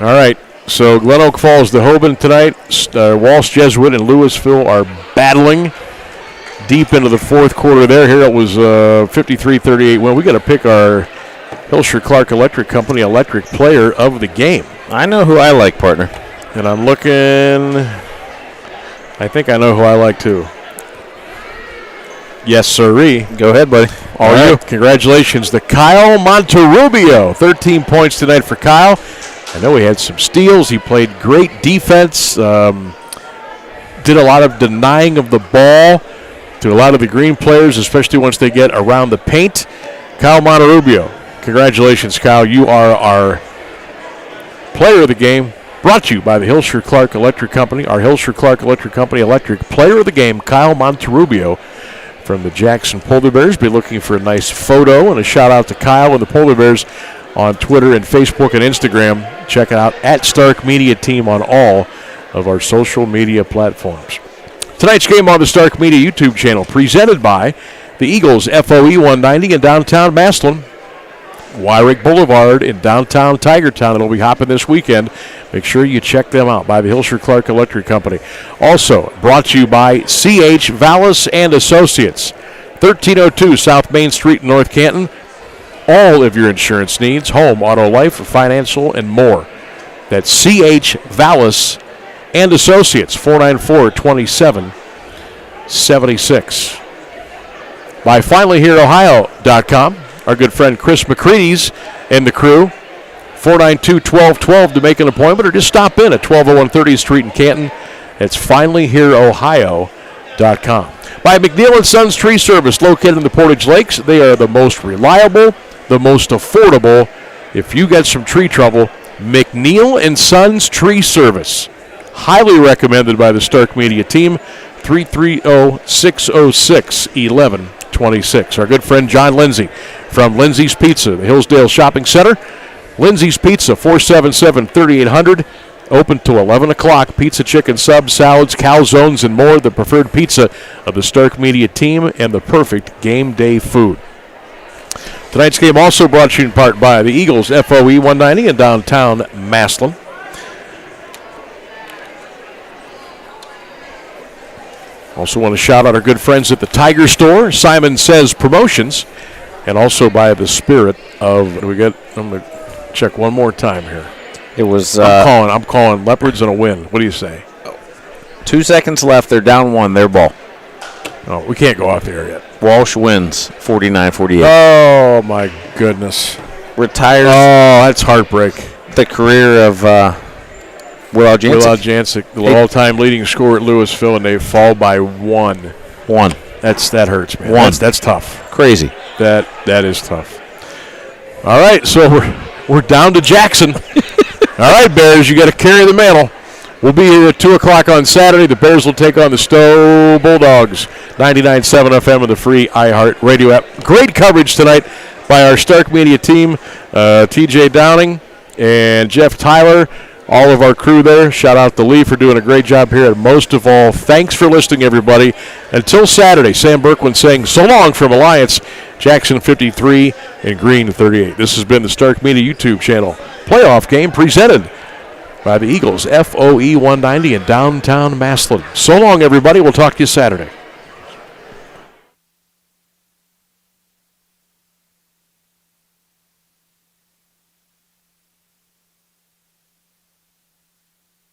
All right. So Glen Oak Falls to Hoban tonight. Walsh Jesuit and Louisville are battling deep into the fourth quarter there. Here it was 53-38 win. We got to pick our Hilscher Clarke Electric Company electric player of the game. I know who I like, partner. And I'm looking. I think I know who I like too. Yes, sirree. Go ahead, buddy. All you. Congratulations to Kyle Monterrubio. 13 points tonight for Kyle. I know he had some steals. He played great defense. Did a lot of denying of the ball to a lot of the green players, especially once they get around the paint. Kyle Monterrubio. Congratulations, Kyle. You are our player of the game. Brought to you by the Hilscher Clarke Electric Company. Our Hilscher Clarke Electric Company electric player of the game, Kyle Monterrubio from the Jackson Polar Bears. Be looking for a nice photo and a shout out to Kyle and the Polar Bears on Twitter and Facebook and Instagram. Check it out at Stark Media Team on all of our social media platforms. Tonight's game on the Stark Media YouTube channel presented by the Eagles FOE 190 in downtown Massillon. Wyrick Boulevard in downtown Tigertown. It'll be hopping this weekend. Make sure you check them out by the Hilscher Clarke Electric Company. Also brought to you by C.H. Vallos Associates, 1302 South Main Street in North Canton. All of your insurance needs, home, auto, life, financial, and more. That's C.H. Vallos Associates, 494-2776. By FinallyHereOhio.com. Our good friend Chris McCready's and the crew, 492-1212 to make an appointment, or just stop in at 1201 30th Street in Canton. It's FinallyHereOhio.com. By McNeill & Sons Tree Service, located in the Portage Lakes. They are the most reliable, the most affordable. If you get some tree trouble, McNeill & Sons Tree Service. Highly recommended by the Stark Media Team, 330-606-1126. Our good friend John Lindsay from Lindseys Pizza, the Hillsdale Shopping Center. Lindseys Pizza, 477-3800. Open till 11 o'clock. Pizza, chicken, subs, salads, calzones, and more. The preferred pizza of the Stark Media Team and the perfect game day food. Tonight's game also brought to you in part by the Eagles FOE 190 in downtown Massillon. Also want to shout out our good friends at the Tiger Store, Simon Says Promotions, and also by the Spirit of, what do we get? I'm going to check one more time here. It was. I'm calling Leopards and a win. What do you say? 2 seconds left. They're down 1. Their ball. Oh, we can't go out there yet. Walsh wins 49-48. Oh, my goodness. Retires. Oh, that's heartbreak. The career of Will Jancic, the all-time leading scorer at Louisville, and they fall by 1. 1. That hurts, man. 1. That's tough. Crazy. That is tough. All right, so we're down to Jackson. All right, Bears, you got to carry the mantle. We'll be here at 2 o'clock on Saturday. The Bears will take on the Stowe Bulldogs. 99.7 FM of the free iHeart Radio app. Great coverage tonight by our Stark Media team, TJ Downing and Jeff Tyler, all of our crew there. Shout out to Lee for doing a great job here. And most of all, thanks for listening, everybody. Until Saturday, Sam Bourquin saying so long from Alliance, Jackson 53 and Green 38. This has been the Stark Media YouTube channel playoff game presented by the Eagles FOE 190 in downtown Massillon. So long, everybody. We'll talk to you Saturday.